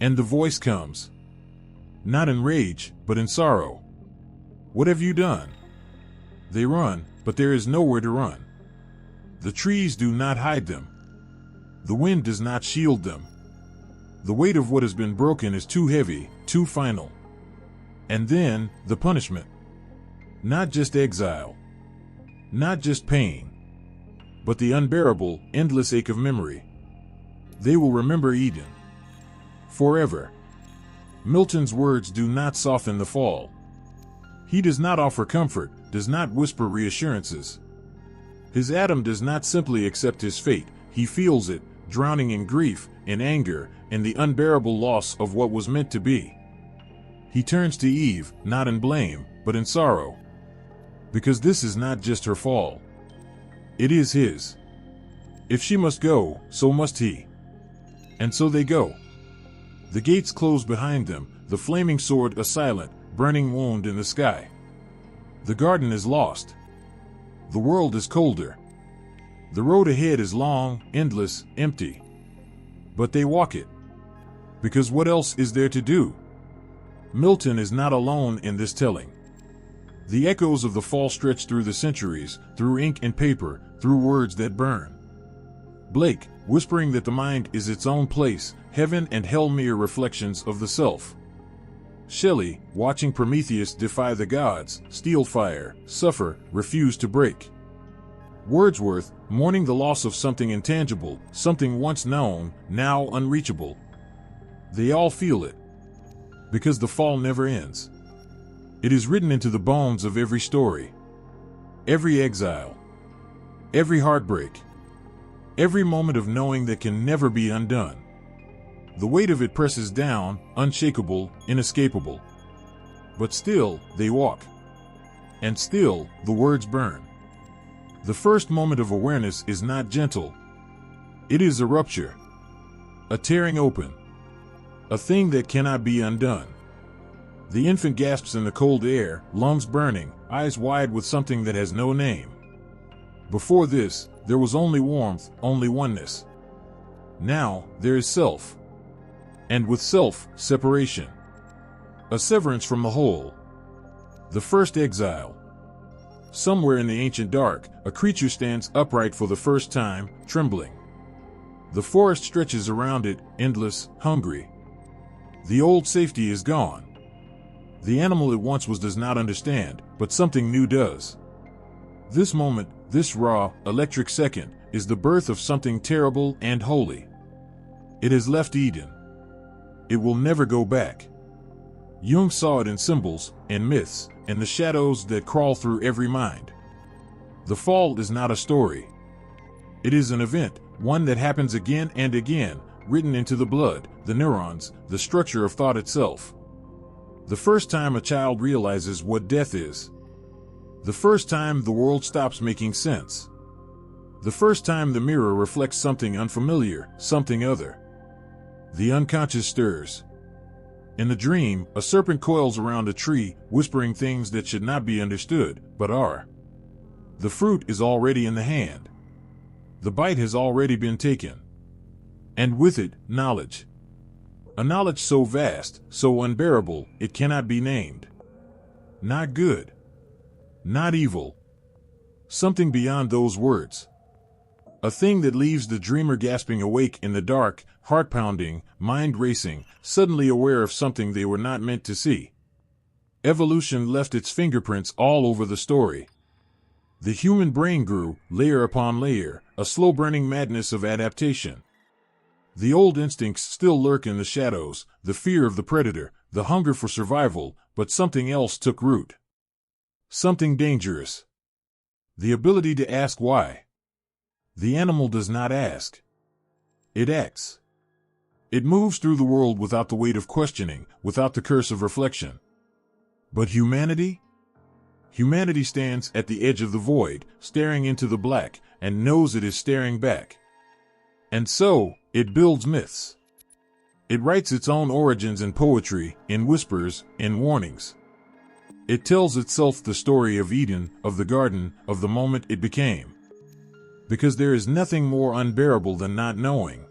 And the voice comes. Not in rage, but in sorrow. What have you done? They run, but there is nowhere to run. The trees do not hide them. The wind does not shield them. The weight of what has been broken is too heavy, too final. And then, the punishment. Not just exile. Not just pain. But the unbearable, endless ache of memory. They will remember Eden. Forever. Milton's words do not soften the fall. He does not offer comfort, does not whisper reassurances. His Adam does not simply accept his fate, he feels it, drowning in grief, in anger, in the unbearable loss of what was meant to be. He turns to Eve, not in blame, but in sorrow. Because this is not just her fall. It is his. If she must go, so must he. And so they go. The gates close behind them, the flaming sword a silent, burning wound in the sky. The garden is lost. The world is colder. The road ahead is long, endless, empty. But they walk it. Because what else is there to do? Milton is not alone in this telling. The echoes of the fall stretch through the centuries, through ink and paper, through words that burn. Blake, whispering that the mind is its own place, heaven and hell mere reflections of the self. Shelley, watching Prometheus defy the gods, steal fire, suffer, refuse to break. Wordsworth, mourning the loss of something intangible, something once known, now unreachable. They all feel it. Because the fall never ends. It is written into the bones of every story. Every exile. Every heartbreak. Every moment of knowing that can never be undone. The weight of it presses down, unshakable, inescapable. But still, they walk. And still, the words burn. The first moment of awareness is not gentle. It is a rupture. A tearing open. A thing that cannot be undone. The infant gasps in the cold air, lungs burning, eyes wide with something that has no name. Before this, there was only warmth, only oneness. Now, there is self. And with self, separation. A severance from the whole. The first exile. Somewhere in the ancient dark, a creature stands upright for the first time, trembling. The forest stretches around it, endless, hungry. The old safety is gone. The animal it once was does not understand, but something new does. This moment, this raw, electric second, is the birth of something terrible and holy. It has left Eden. It will never go back. Jung saw it in symbols, in myths, and the shadows that crawl through every mind. The fall is not a story. It is an event, one that happens again and again, written into the blood, the neurons, the structure of thought itself. The first time a child realizes what death is. The first time the world stops making sense. The first time the mirror reflects something unfamiliar, something other. The unconscious stirs. In the dream, a serpent coils around a tree, whispering things that should not be understood, but are. The fruit is already in the hand. The bite has already been taken. And with it, knowledge. A knowledge so vast, so unbearable, it cannot be named. Not good. Not evil. Something beyond those words. A thing that leaves the dreamer gasping awake in the dark, heart pounding, mind racing, suddenly aware of something they were not meant to see. Evolution left its fingerprints all over the story. The human brain grew, layer upon layer, a slow-burning madness of adaptation. The old instincts still lurk in the shadows, the fear of the predator, the hunger for survival, but something else took root. Something dangerous. The ability to ask why. The animal does not ask. It acts. It moves through the world without the weight of questioning, without the curse of reflection. But humanity? Humanity stands at the edge of the void, staring into the black, and knows it is staring back. And so, it builds myths. It writes its own origins in poetry, in whispers, in warnings. It tells itself the story of Eden, of the garden, of the moment it became. Because there is nothing more unbearable than not knowing.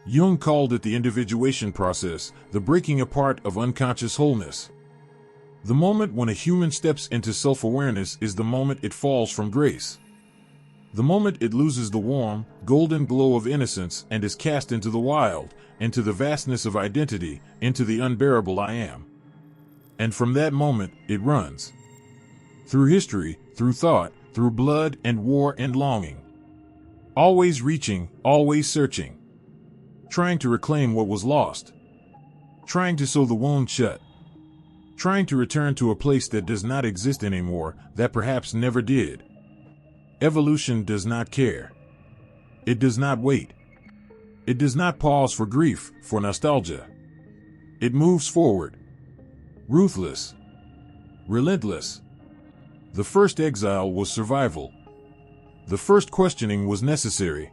Jung called it the individuation process, the breaking apart of unconscious wholeness. The moment when a human steps into self-awareness is the moment it falls from grace. The moment it loses the warm, golden glow of innocence and is cast into the wild, into the vastness of identity, into the unbearable I am. And from that moment, it runs. Through history, through thought, through blood and war and longing. Always reaching, always searching. Trying to reclaim what was lost. Trying to sew the wound shut. Trying to return to a place that does not exist anymore, that perhaps never did. Evolution does not care. It does not wait. It does not pause for grief, for nostalgia. It moves forward. Ruthless. Relentless. The first exile was survival. The first questioning was necessary.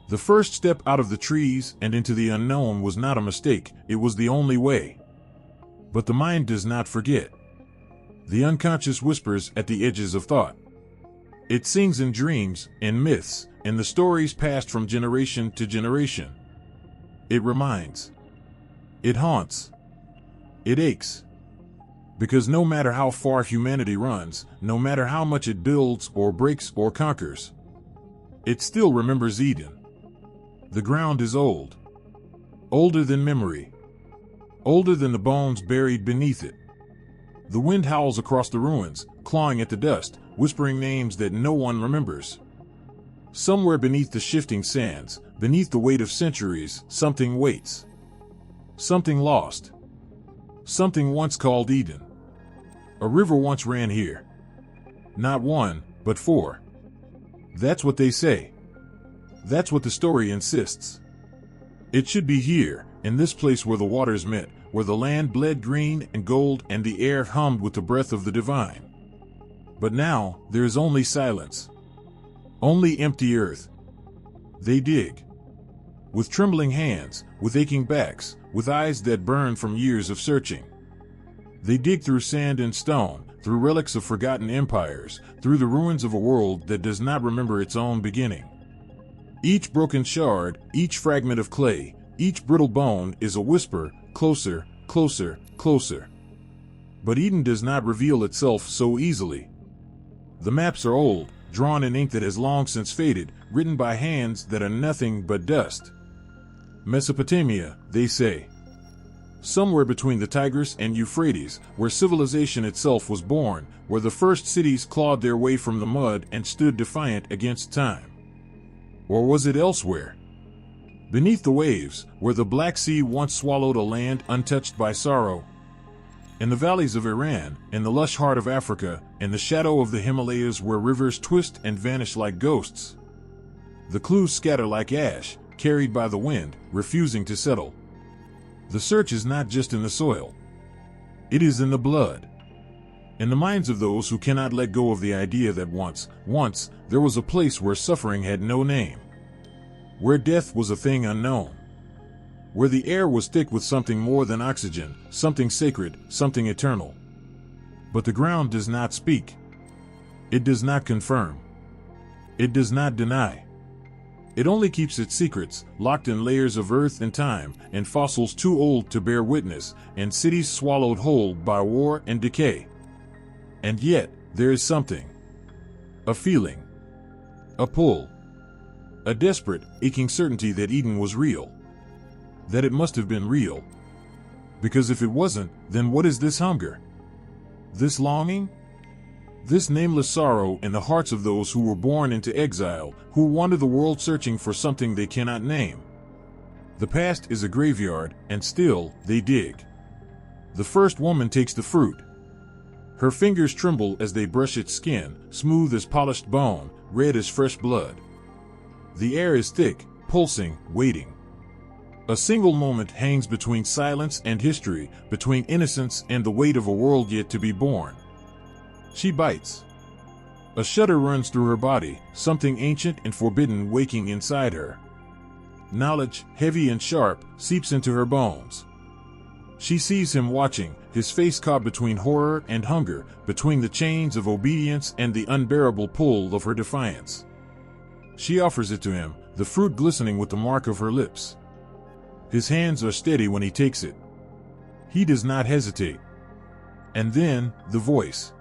The first step out of the trees and into the unknown was not a mistake, it was the only way. But the mind does not forget. The unconscious whispers at the edges of thought. It sings in dreams, in myths, in the stories passed from generation to generation. It reminds. It haunts. It aches. Because no matter how far humanity runs, no matter how much it builds or breaks or conquers, it still remembers Eden. The ground is old. Older than memory. Older than the bones buried beneath it. The wind howls across the ruins, clawing at the dust, whispering names that no one remembers. Somewhere beneath the shifting sands, beneath the weight of centuries, something waits. Something lost. Something once called Eden. A river once ran here. Not one, but 4. That's what they say. That's what the story insists. It should be here, in this place where the waters met, where the land bled green and gold and the air hummed with the breath of the divine. But now, there is only silence. Only empty earth. They dig. With trembling hands, with aching backs, with eyes that burn from years of searching. They dig through sand and stone, through relics of forgotten empires, through the ruins of a world that does not remember its own beginning. Each broken shard, each fragment of clay, each brittle bone is a whisper, closer, closer, closer. But Eden does not reveal itself so easily. The maps are old, drawn in ink that has long since faded, written by hands that are nothing but dust. Mesopotamia, they say. Somewhere between the Tigris and Euphrates, where civilization itself was born, where the first cities clawed their way from the mud and stood defiant against time. Or was it elsewhere? Beneath the waves, where the Black Sea once swallowed a land untouched by sorrow. In the valleys of Iran, in the lush heart of Africa, in the shadow of the Himalayas where rivers twist and vanish like ghosts. The clues scatter like ash, carried by the wind, refusing to settle. The search is not just in the soil. It is in the blood. In the minds of those who cannot let go of the idea that once, there was a place where suffering had no name. Where death was a thing unknown. Where the air was thick with something more than oxygen, something sacred, something eternal. But the ground does not speak. It does not confirm. It does not deny. It only keeps its secrets, locked in layers of earth and time, and fossils too old to bear witness, and cities swallowed whole by war and decay. And yet, there is something. A feeling. A pull. A desperate, aching certainty that Eden was real. That it must have been real. Because if it wasn't, then what is this hunger? This longing? This nameless sorrow in the hearts of those who were born into exile, who wander the world searching for something they cannot name. The past is a graveyard, and still, they dig. The first woman takes the fruit. Her fingers tremble as they brush its skin, smooth as polished bone, red as fresh blood. The air is thick, pulsing, waiting. A single moment hangs between silence and history, between innocence and the weight of a world yet to be born. She bites. A shudder runs through her body, something ancient and forbidden waking inside her. Knowledge, heavy and sharp, seeps into her bones. She sees him watching, his face caught between horror and hunger, between the chains of obedience and the unbearable pull of her defiance. She offers it to him, the fruit glistening with the mark of her lips. His hands are steady when he takes it. He does not hesitate. And then, the voice.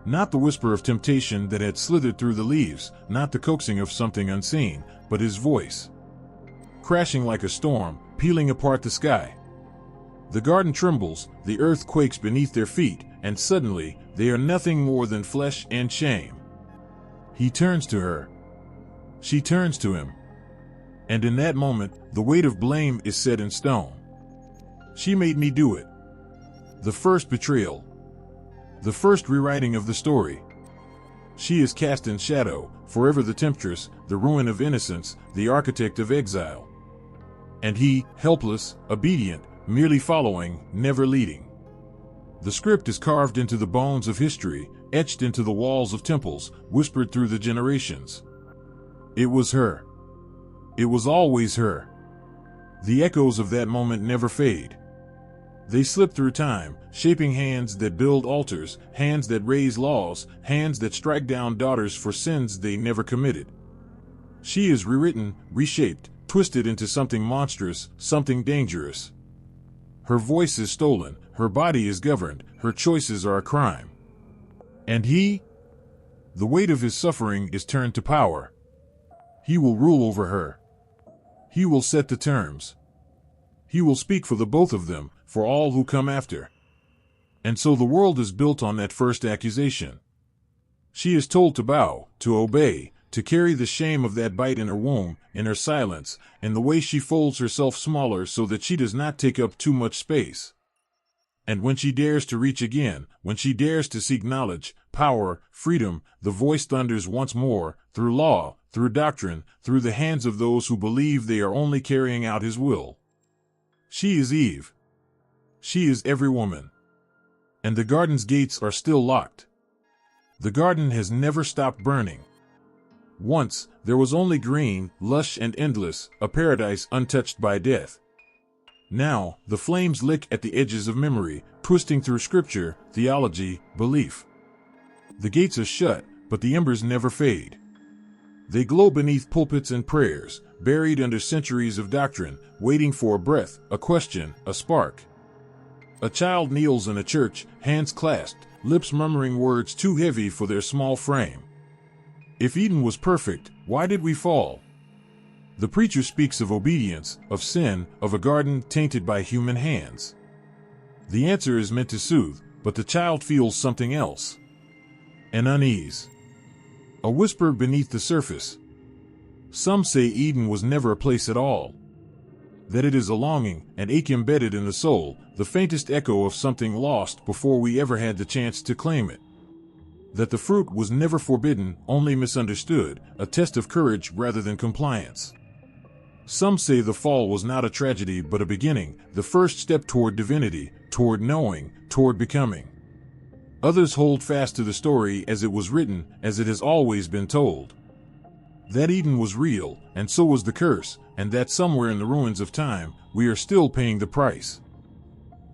Not the whisper of temptation that had slithered through the leaves, not the coaxing of something unseen, but his voice. Crashing like a storm, peeling apart the sky. The garden trembles, the earth quakes beneath their feet, and suddenly, they are nothing more than flesh and shame. He turns to her. She turns to him. And in that moment, the weight of blame is set in stone. She made me do it. The first betrayal. The first rewriting of the story. She is cast in shadow, forever the temptress, the ruin of innocence, the architect of exile. And he, helpless, obedient, merely following, never leading. The script is carved into the bones of history, etched into the walls of temples, whispered through the generations. It was her. It was always her. The echoes of that moment never fade. They slip through time, shaping hands that build altars, hands that raise laws, hands that strike down daughters for sins they never committed. She is rewritten, reshaped, twisted into something monstrous, something dangerous. Her voice is stolen, her body is governed, her choices are a crime. And he? The weight of his suffering is turned to power. He will rule over her. He will set the terms. He will speak for the both of them, for all who come after. And so the world is built on that first accusation. She is told to bow, to obey, to carry the shame of that bite in her womb, in her silence, in the way she folds herself smaller so that she does not take up too much space. And when she dares to reach again, when she dares to seek knowledge, power, freedom, the voice thunders once more, through law, through doctrine, through the hands of those who believe they are only carrying out his will. She is Eve. She is every woman. And the garden's gates are still locked. The garden has never stopped burning. Once, there was only green, lush and endless, a paradise untouched by death. Now, the flames lick at the edges of memory, twisting through scripture, theology, belief. The gates are shut, but the embers never fade. They glow beneath pulpits and prayers, buried under centuries of doctrine, waiting for a breath, a question, a spark. A child kneels in a church, hands clasped, lips murmuring words too heavy for their small frame. If Eden was perfect, why did we fall? The preacher speaks of obedience, of sin, of a garden tainted by human hands. The answer is meant to soothe, but the child feels something else. An unease. A whisper beneath the surface. Some say Eden was never a place at all. That it is a longing, an ache embedded in the soul, the faintest echo of something lost before we ever had the chance to claim it. That the fruit was never forbidden, only misunderstood, a test of courage rather than compliance. Some say the fall was not a tragedy but a beginning, the first step toward divinity, toward knowing, toward becoming. Others hold fast to the story as it was written, as it has always been told. That Eden was real, and so was the curse, and that somewhere in the ruins of time, we are still paying the price.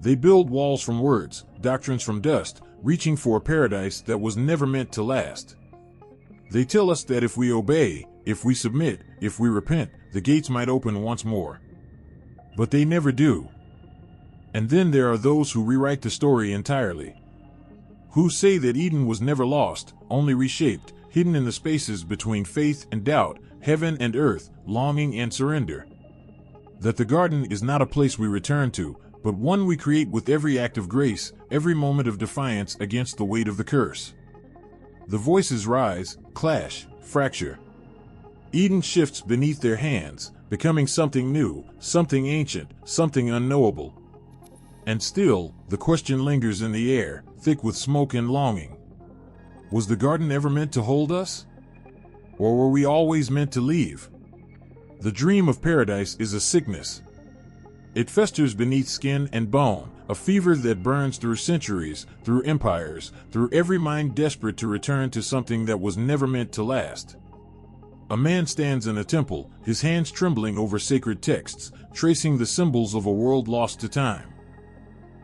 They build walls from words, doctrines from dust, reaching for a paradise that was never meant to last. They tell us that if we obey, if we submit, if we repent, the gates might open once more. But they never do. And then there are those who rewrite the story entirely, who say that Eden was never lost, only reshaped, hidden in the spaces between faith and doubt, heaven and earth, longing and surrender. That the garden is not a place we return to, but one we create with every act of grace, every moment of defiance against the weight of the curse. The voices rise, clash, fracture. Eden shifts beneath their hands, becoming something new, something ancient, something unknowable. And still, the question lingers in the air, thick with smoke and longing. Was the garden ever meant to hold us? Or were we always meant to leave? The dream of paradise is a sickness. It festers beneath skin and bone, a fever that burns through centuries, through empires, through every mind desperate to return to something that was never meant to last. A man stands in a temple, his hands trembling over sacred texts, tracing the symbols of a world lost to time.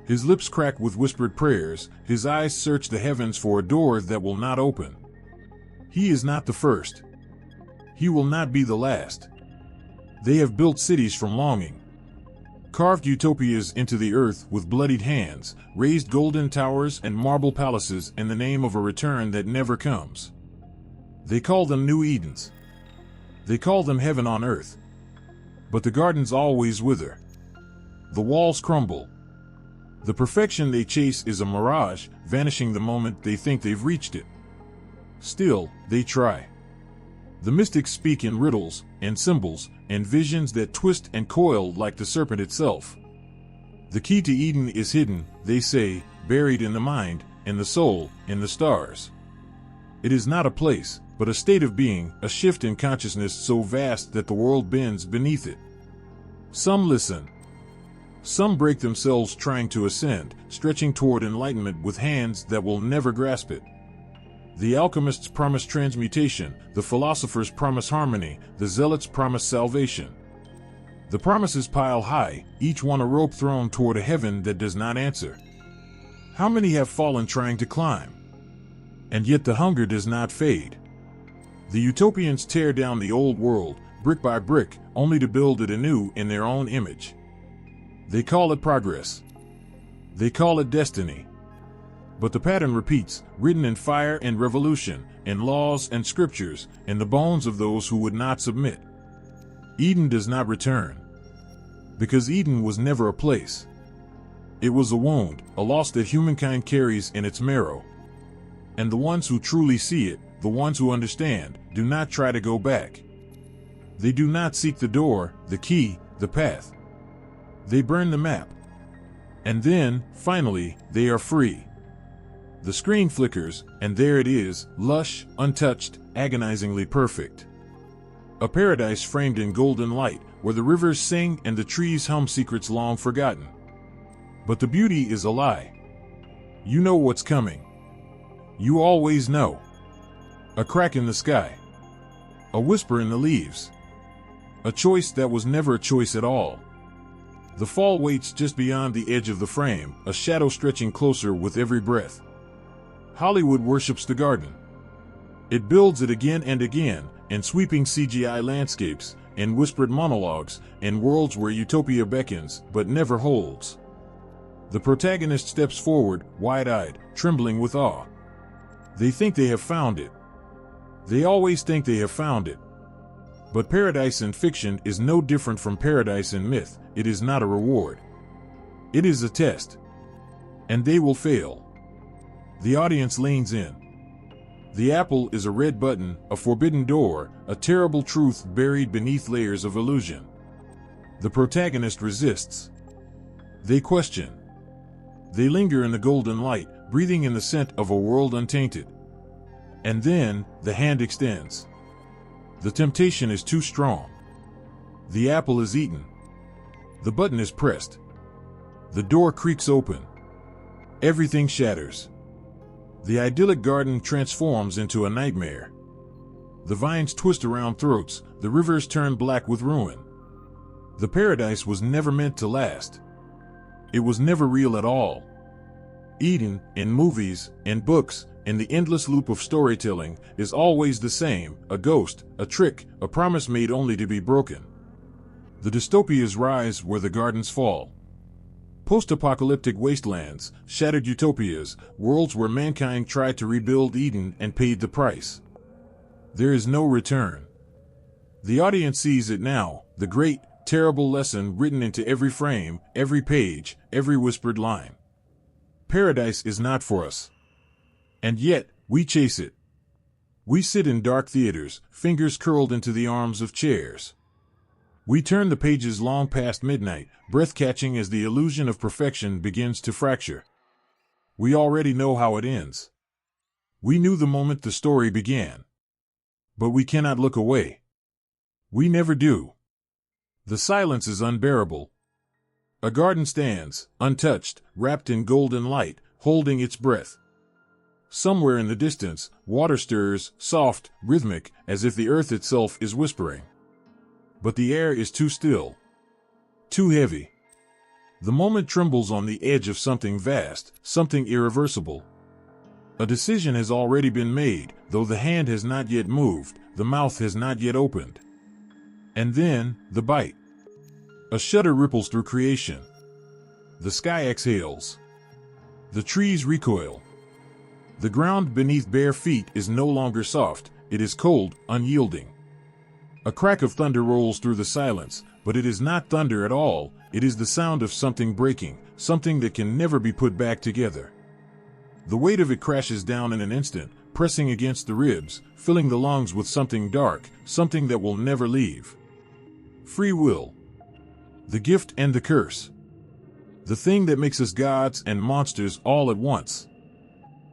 His lips crack with whispered prayers, his eyes search the heavens for a door that will not open. He is not the first. He will not be the last. They have built cities from longing, carved utopias into the earth with bloodied hands, raised golden towers and marble palaces in the name of a return that never comes. They call them New Edens. They call them heaven on earth. But the gardens always wither. The walls crumble. The perfection they chase is a mirage, vanishing the moment they think they've reached it. Still, they try. The mystics speak in riddles, and symbols, and visions that twist and coil like the serpent itself. The key to Eden is hidden, they say, buried in the mind, in the soul, in the stars. It is not a place, but a state of being, a shift in consciousness so vast that the world bends beneath it. Some listen. Some break themselves trying to ascend, stretching toward enlightenment with hands that will never grasp it. The alchemists promise transmutation, the philosophers promise harmony, the zealots promise salvation. The promises pile high, each one a rope thrown toward a heaven that does not answer. How many have fallen trying to climb? And yet the hunger does not fade. The utopians tear down the old world, brick by brick, only to build it anew in their own image. They call it progress. They call it destiny. But the pattern repeats, written in fire and revolution, in laws and scriptures, in the bones of those who would not submit. Eden does not return. Because Eden was never a place. It was a wound, a loss that humankind carries in its marrow. And the ones who truly see it, the ones who understand, do not try to go back. They do not seek the door, the key, the path. They burn the map. And then, finally, they are free. The screen flickers, and there it is, lush, untouched, agonizingly perfect. A paradise framed in golden light, where the rivers sing and the trees hum secrets long forgotten. But the beauty is a lie. You know what's coming. You always know. A crack in the sky. A whisper in the leaves. A choice that was never a choice at all. The fall waits just beyond the edge of the frame, a shadow stretching closer with every breath. Hollywood worships the garden. It builds it again and again, in sweeping CGI landscapes, in whispered monologues, in worlds where utopia beckons, but never holds. The protagonist steps forward, wide-eyed, trembling with awe. They think they have found it. They always think they have found it. But paradise in fiction is no different from paradise in myth. It is not a reward. It is a test. And they will fail. The audience leans in. The apple is a red button, a forbidden door, a terrible truth buried beneath layers of illusion. The protagonist resists. They question. They linger in the golden light, breathing in the scent of a world untainted. And then, the hand extends. The temptation is too strong. The apple is eaten. The button is pressed. The door creaks open. Everything shatters. The idyllic garden transforms into a nightmare. The vines twist around throats, the rivers turn black with ruin. The paradise was never meant to last. It was never real at all. Eden, in movies, in books, in the endless loop of storytelling, is always the same: a ghost, a trick, a promise made only to be broken. The dystopias rise where the gardens fall. Post-apocalyptic wastelands, shattered utopias, worlds where mankind tried to rebuild Eden and paid the price. There is no return. The audience sees it now, the great, terrible lesson written into every frame, every page, every whispered line. Paradise is not for us. And yet, we chase it. We sit in dark theaters, fingers curled into the arms of chairs. We turn the pages long past midnight, breath-catching as the illusion of perfection begins to fracture. We already know how it ends. We knew the moment the story began. But we cannot look away. We never do. The silence is unbearable. A garden stands, untouched, wrapped in golden light, holding its breath. Somewhere in the distance, water stirs, soft, rhythmic, as if the earth itself is whispering. But the air is too still. Too heavy. The moment trembles on the edge of something vast, something irreversible. A decision has already been made, though the hand has not yet moved, the mouth has not yet opened. And then, the bite. A shudder ripples through creation. The sky exhales. The trees recoil. The ground beneath bare feet is no longer soft, it is cold, unyielding. A crack of thunder rolls through the silence, but it is not thunder at all, it is the sound of something breaking, something that can never be put back together. The weight of it crashes down in an instant, pressing against the ribs, filling the lungs with something dark, something that will never leave. Free will. The gift and the curse. The thing that makes us gods and monsters all at once.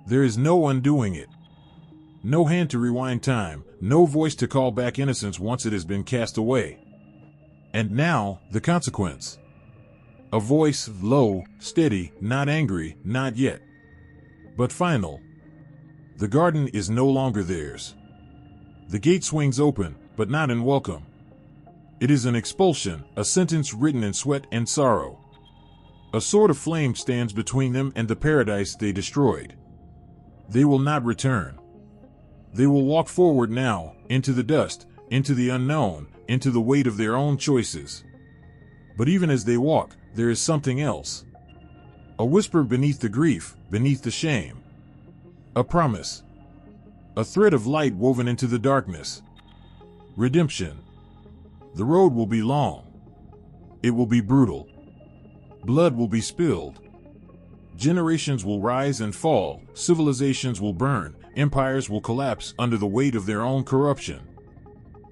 There is no undoing it. No hand to rewind time, no voice to call back innocence once it has been cast away. And now, the consequence. A voice, low, steady, not angry, not yet. But final. The garden is no longer theirs. The gate swings open, but not in welcome. It is an expulsion, a sentence written in sweat and sorrow. A sword of flame stands between them and the paradise they destroyed. They will not return. They will walk forward now, into the dust, into the unknown, into the weight of their own choices. But even as they walk, there is something else. A whisper beneath the grief, beneath the shame. A promise. A thread of light woven into the darkness. Redemption. The road will be long. It will be brutal. Blood will be spilled. Generations will rise and fall, civilizations will burn, empires will collapse under the weight of their own corruption.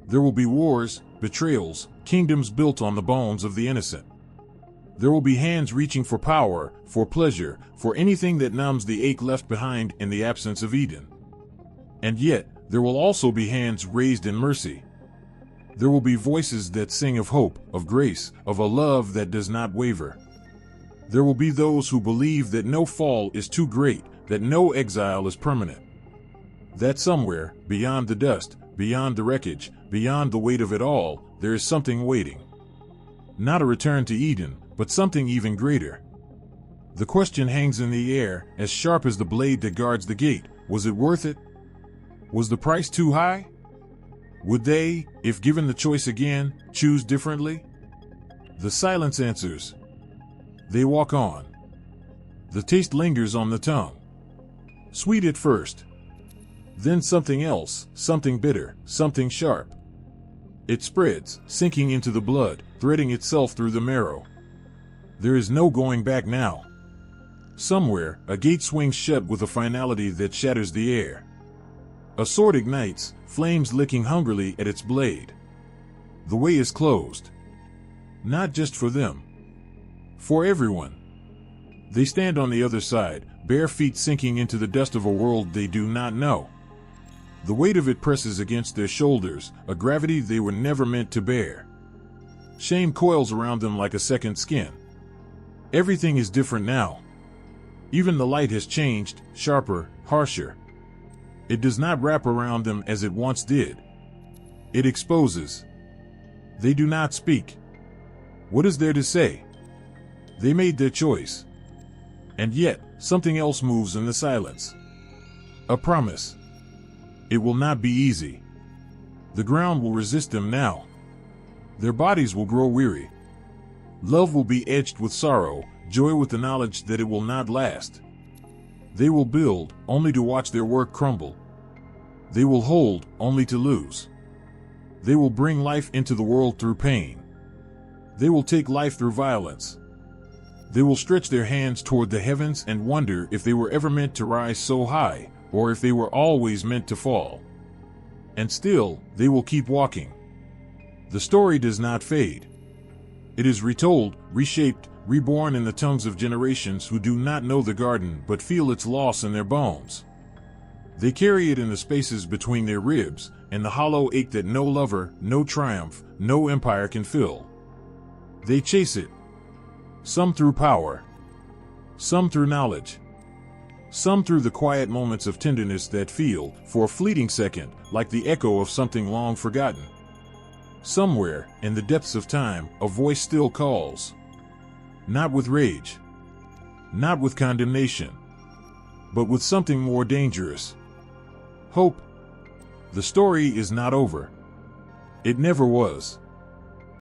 There will be wars, betrayals, kingdoms built on the bones of the innocent. There will be hands reaching for power, for pleasure, for anything that numbs the ache left behind in the absence of Eden. And yet, there will also be hands raised in mercy. There will be voices that sing of hope, of grace, of a love that does not waver. There will be those who believe that no fall is too great, that no exile is permanent. That somewhere, beyond the dust, beyond the wreckage, beyond the weight of it all, there is something waiting. Not a return to Eden, but something even greater. The question hangs in the air, as sharp as the blade that guards the gate. Was it worth it? Was the price too high? Would they, if given the choice again, choose differently? The silence answers. They walk on. The taste lingers on the tongue. Sweet at first. Then something else, something bitter, something sharp. It spreads, sinking into the blood, threading itself through the marrow. There is no going back now. Somewhere, a gate swings shut with a finality that shatters the air. A sword ignites, flames licking hungrily at its blade. The way is closed. Not just for them. For everyone. They stand on the other side, bare feet sinking into the dust of a world they do not know. The weight of it presses against their shoulders, a gravity they were never meant to bear. Shame coils around them like a second skin. Everything is different now. Even the light has changed, sharper, harsher. It does not wrap around them as it once did. It exposes. They do not speak. What is there to say? They made their choice. And yet, Something else moves in the silence. A promise. It will not be easy. The ground will resist them now. Their bodies will grow weary. Love will be edged with sorrow, joy with the knowledge that it will not last. They will build, only to watch their work crumble. They will hold, only to lose. They will bring life into the world through pain. They will take life through violence. They will stretch their hands toward the heavens and wonder if they were ever meant to rise so high, or if they were always meant to fall. And still, they will keep walking. The story does not fade. It is retold, reshaped, reborn in the tongues of generations who do not know the garden but feel its loss in their bones. They carry it in the spaces between their ribs, and the hollow ache that no lover, no triumph, no empire can fill. They chase it. Some through power. Some through knowledge. Some through the quiet moments of tenderness that feel, for a fleeting second, like the echo of something long forgotten. Somewhere, in the depths of time, a voice still calls. Not with rage. Not with condemnation. But with something more dangerous. Hope. The story is not over. It never was.